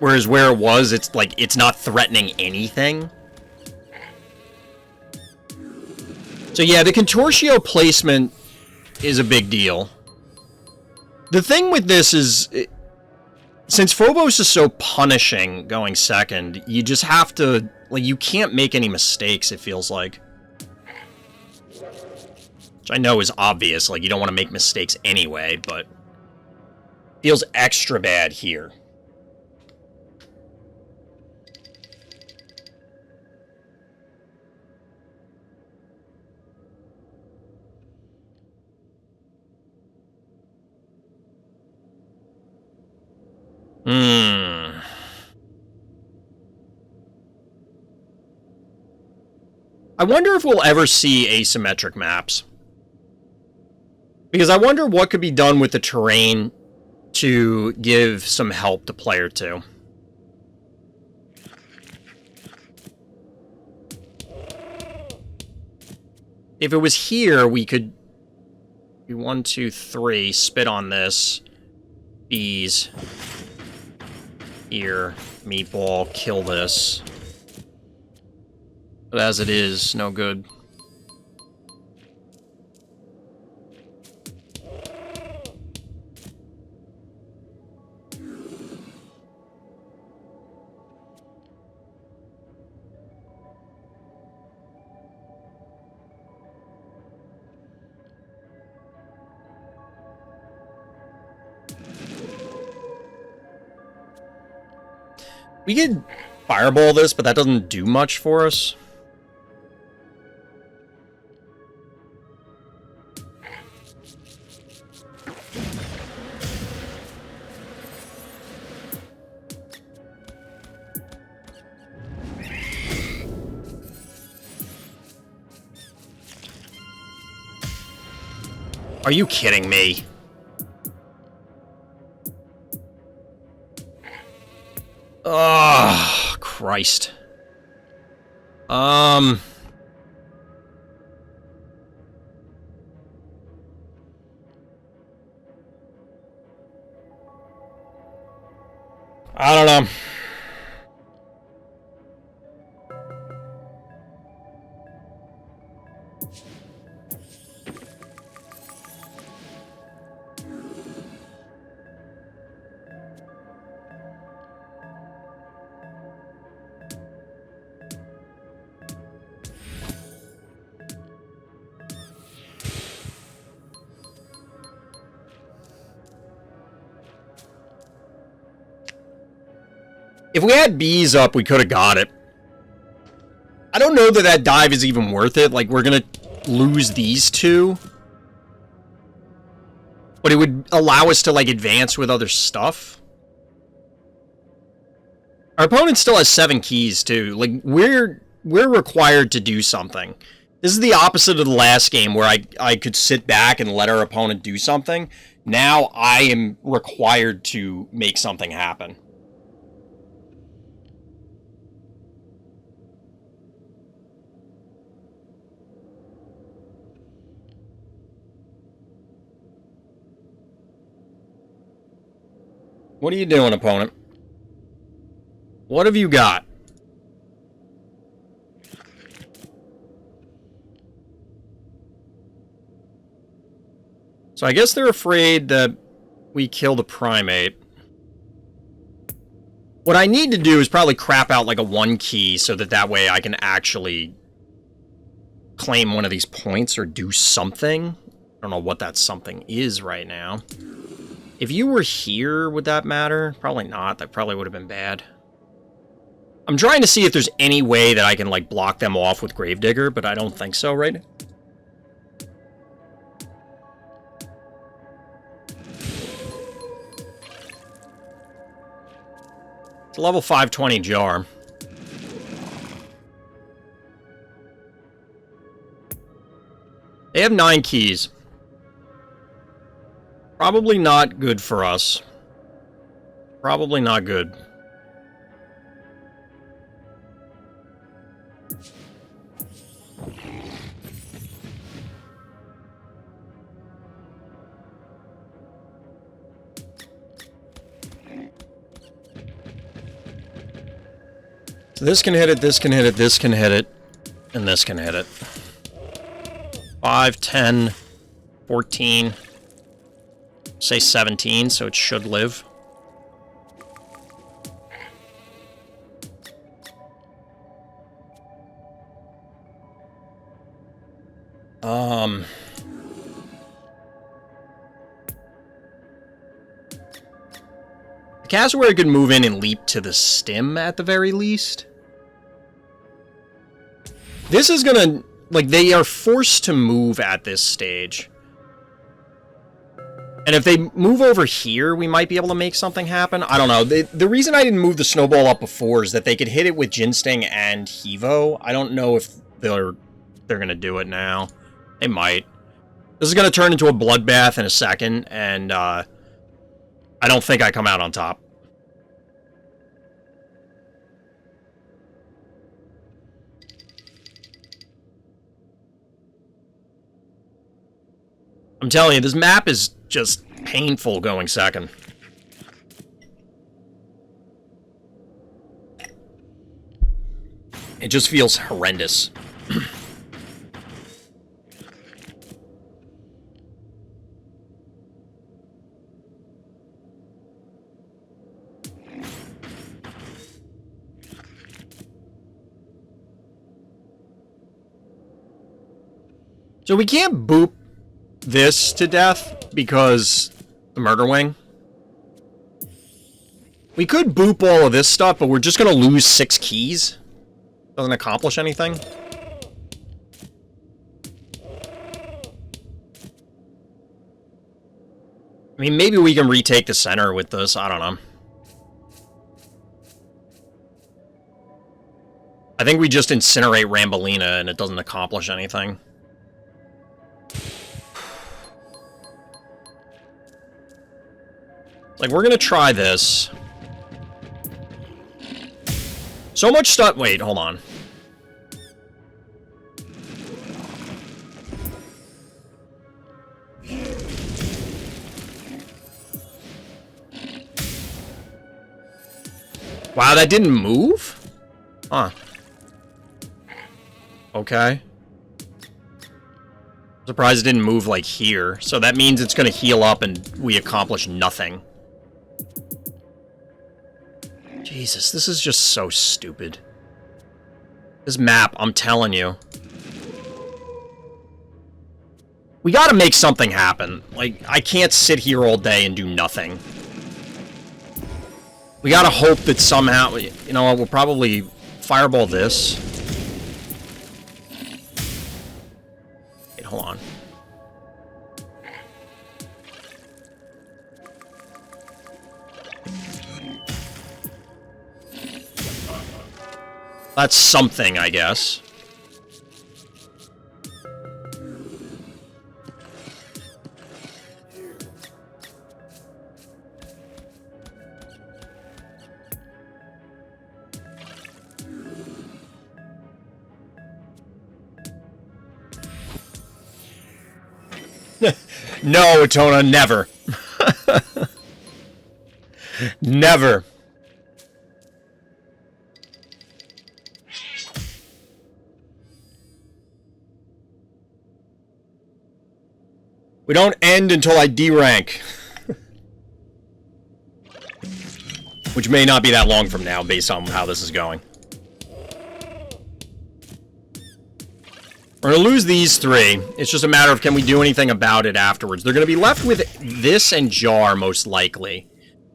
Whereas where it was, it's like, it's not threatening anything. So yeah, the Contortio placement is a big deal. The thing with this is... since Phobos is so punishing going second, you just have to... like, you can't make any mistakes, it feels like. Which I know is obvious, like, you don't want to make mistakes anyway, but... feels extra bad here. I wonder if we'll ever see asymmetric maps. Because I wonder what could be done with the terrain to give some help to player 2. If it was here, we could do 1, 2, 3, spit on this. Bees. Here. Meatball. Kill this. But as it is, no good. We could fireball this, but that doesn't do much for us. Are you kidding me? Oh, Christ. I don't know. If we had bees up, we could have got it. I don't know that that dive is even worth it. Like, we're gonna lose these two. But it would allow us to, like, advance with other stuff. Our opponent still has 7 keys, too. Like, we're required to do something. This is the opposite of the last game, where I could sit back and let our opponent do something. Now I am required to make something happen. What are you doing, opponent? What have you got? So I guess they're afraid that we kill the primate. What I need to do is probably crap out like a 1 key so that way I can actually claim one of these points or do something. I don't know what that something is right now. If you were here, would that matter? Probably not. That probably would have been bad. I'm trying to see if there's any way that I can, like, block them off with Gravedigger, but I don't think so right now. It's a level 520 jar. They have 9 keys. Probably not good for us. Probably not good. So this can hit it, this can hit it, this can hit it, and this can hit it. 5, 10, 14... say 17, so it should live. The cassowary could move in and leap to the stem at the very least. This is gonna... like, they are forced to move at this stage. And if they move over here, we might be able to make something happen. I don't know. The reason I didn't move the snowball up before is that they could hit it with Ginsting and Hevo. I don't know if they're going to do it now. They might. This is going to turn into a bloodbath in a second, and I don't think I come out on top. I'm telling you, this map is just painful going second. It just feels horrendous. So we can't boop this to death because the murder wing. We could boop all of this stuff, but we're just gonna lose 6 keys. Doesn't accomplish anything. I mean, maybe we can retake the center with this. I don't know. I think we just incinerate Rambolina and it doesn't accomplish anything. Like, we're gonna try this. So much stuff. Wait, hold on. Wow, that didn't move? Huh. Okay. Surprised it didn't move, like, here. So that means it's gonna heal up and we accomplish nothing. Jesus, this is just so stupid. This map, I'm telling you. We gotta make something happen. Like, I can't sit here all day and do nothing. We gotta hope that somehow, you know what, we'll probably fireball this. Wait, hold on. That's something, I guess. No, Atona, never. Never. We don't end until I D-rank. Which may not be that long from now, based on how this is going. We're going to lose these three. It's just a matter of can we do anything about it afterwards. They're going to be left with this and Jar, most likely.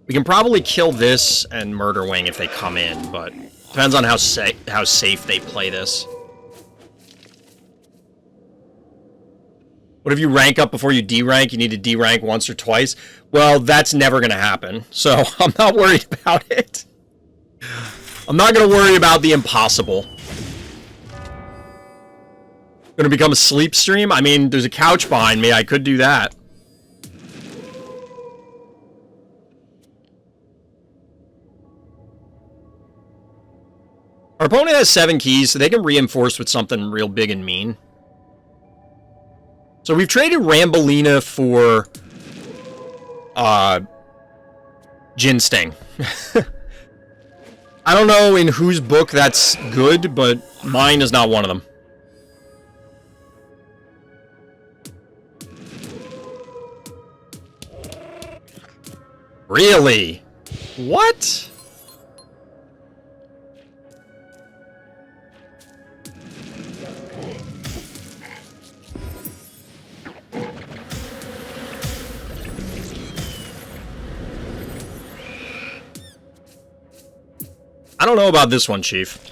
We can probably kill this and Murder Wing if they come in, but depends on how safe they play this. What if you rank up before you D-rank? You need to D-rank once or twice? Well, that's never going to happen, so I'm not worried about it. I'm not going to worry about the impossible. Gonna become a sleep stream? I mean, there's a couch behind me. I could do that. Our opponent has 7 keys, so they can reinforce with something real big and mean. So we've traded Rambolina for Jin Sting. I don't know in whose book that's good, but mine is not one of them. Really? What? I don't know about this one, Chief.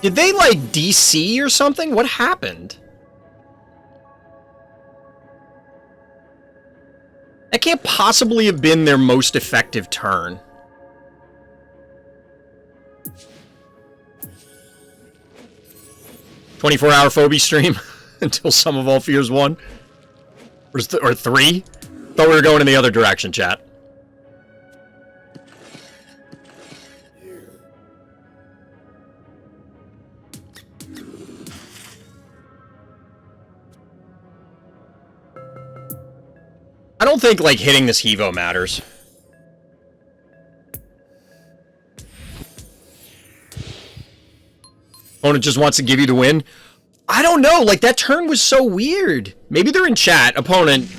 Did they, like, DC or something? What happened? That can't possibly have been their most effective turn. "24-hour Phobies stream until Sum of All Fears 1. Or 3? Thought we were going in the other direction, chat. I don't think, like, hitting this Hevo matters. Opponent just wants to give you the win. I don't know, like, that turn was so weird. Maybe they're in chat. Opponent.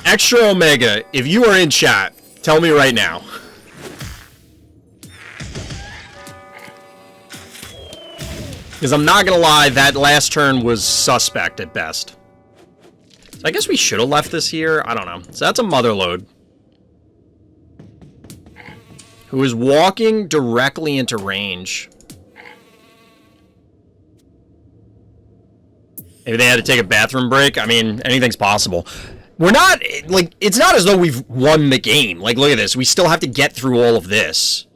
Extra Omega, if you are in chat, tell me right now. Because I'm not gonna lie, that last turn was suspect at best. I guess we should have left this here. I don't know. So that's a Motherlode. Who is walking directly into range. Maybe they had to take a bathroom break. I mean, anything's possible. We're not, like, it's not as though we've won the game. Like, look at this. We still have to get through all of this.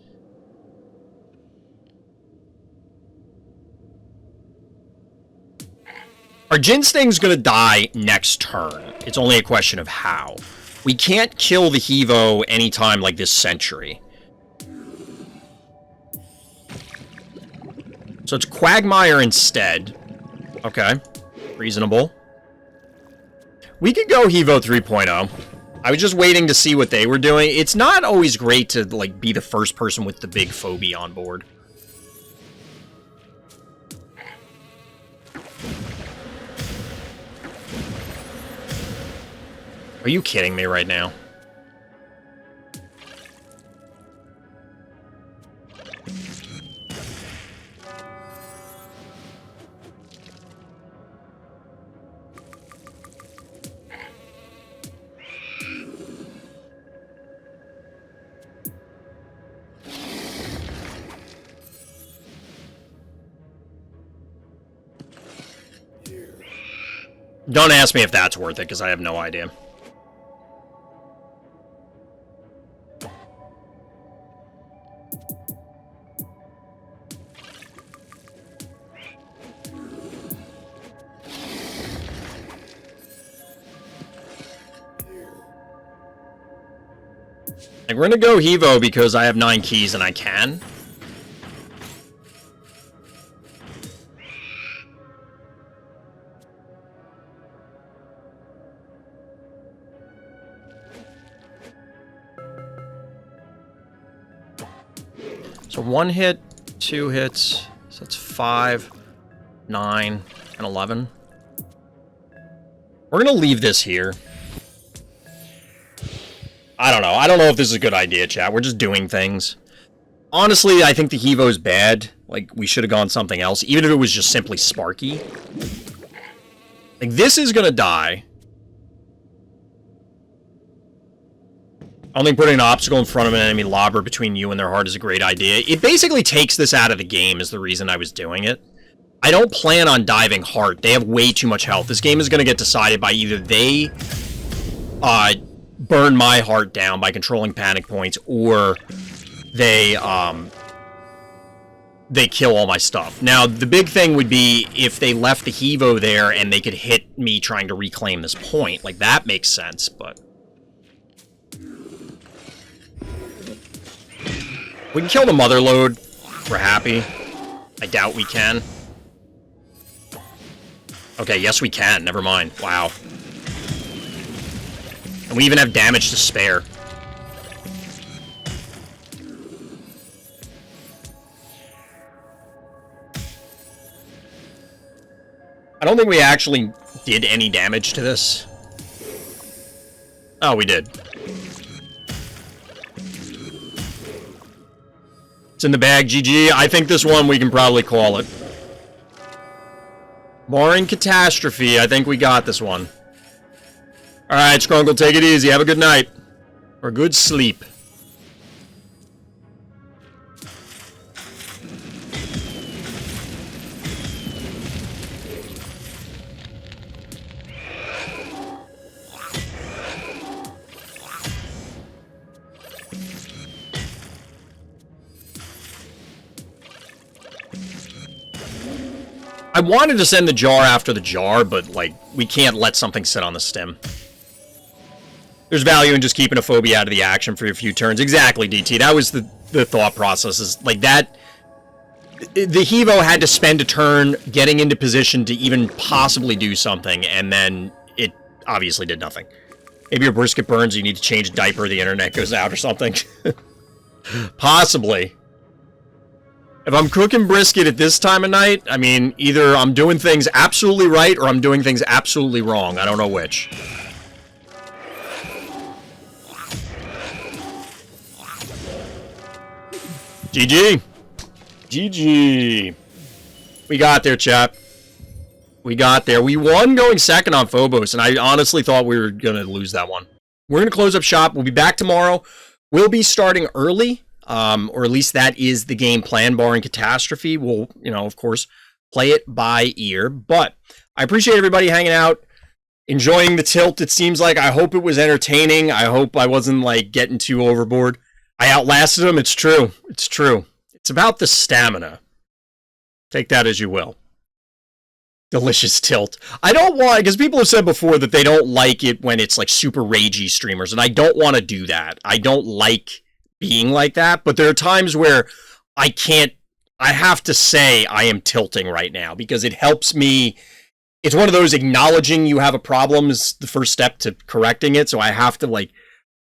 Our Ginsting's gonna die next turn. It's only a question of how. We can't kill the Hevo anytime like this century. So it's Quagmire instead. Okay. Reasonable. We could go Hevo 3.0. I was just waiting to see what they were doing. It's not always great to, like, be the first person with the big phobie on board. Are you kidding me right now? Don't ask me if that's worth it, because I have no idea. Like, we're gonna go Hevo because I have 9 keys and I can. So 1 hit, 2 hits, so that's 5, 9, and 11. We're gonna leave this here. I don't know. I don't know if this is a good idea, chat. We're just doing things. Honestly, I think the Hevo is bad. Like, we should have gone something else, even if it was just simply Sparky. Like, this is gonna die. I don't think putting an obstacle in front of an enemy lobber between you and their heart is a great idea. It basically takes this out of the game is the reason I was doing it. I don't plan on diving heart. They have way too much health. This game is going to get decided by either they burn my heart down by controlling panic points, or they kill all my stuff. Now, the big thing would be if they left the Hevo there and they could hit me trying to reclaim this point. Like, that makes sense, but... we can kill the mother load. We're happy. I doubt we can. Okay, yes we can. Never mind. Wow. And we even have damage to spare. I don't think we actually did any damage to this. Oh, we did. It's in the bag, GG. I think this one we can probably call it. Barring catastrophe, I think we got this one. Alright, Skrunkle, take it easy. Have a good night. Or good sleep. I wanted to send the jar after the jar, but, like, we can't let something sit on the stem. There's value in just keeping a phobia out of the action for a few turns. Exactly, DT. That was the thought process. Is like that. The Hevo had to spend a turn getting into position to even possibly do something, and then it obviously did nothing. Maybe your brisket burns, you need to change a diaper, the internet goes out or something. Possibly. If I'm cooking brisket at this time of night, I mean, either I'm doing things absolutely right or I'm doing things absolutely wrong. I don't know which. GG. GG. We got there, chat. We got there. We won going second on Phobos, and I honestly thought we were going to lose that one. We're going to close up shop. We'll be back tomorrow. We'll be starting early. Or at least that is the game plan, barring catastrophe. We'll, you know, of course, play it by ear. But I appreciate everybody hanging out. Enjoying the tilt, it seems like. I hope it was entertaining. I hope I wasn't, like, getting too overboard. I outlasted him. It's true. It's true. It's about the stamina. Take that as you will. Delicious tilt. I don't want, because people have said before that they don't like it when it's, like, super ragey streamers, and I don't want to do that. I don't like being like that, but there are times where I have to say I am tilting right now, because it helps me. It's one of those acknowledging you have a problem is the first step to correcting it. So I have to, like,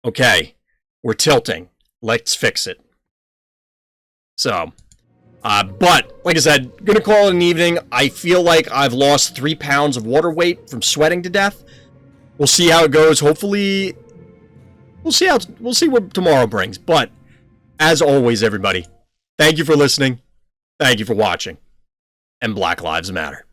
okay, we're tilting. Let's fix it. So, but like I said, gonna call it an evening. I feel like I've lost 3 pounds of water weight from sweating to death. We'll see how it goes. Hopefully, we'll see what tomorrow brings. But as always, everybody, thank you for listening. Thank you for watching. And Black Lives Matter.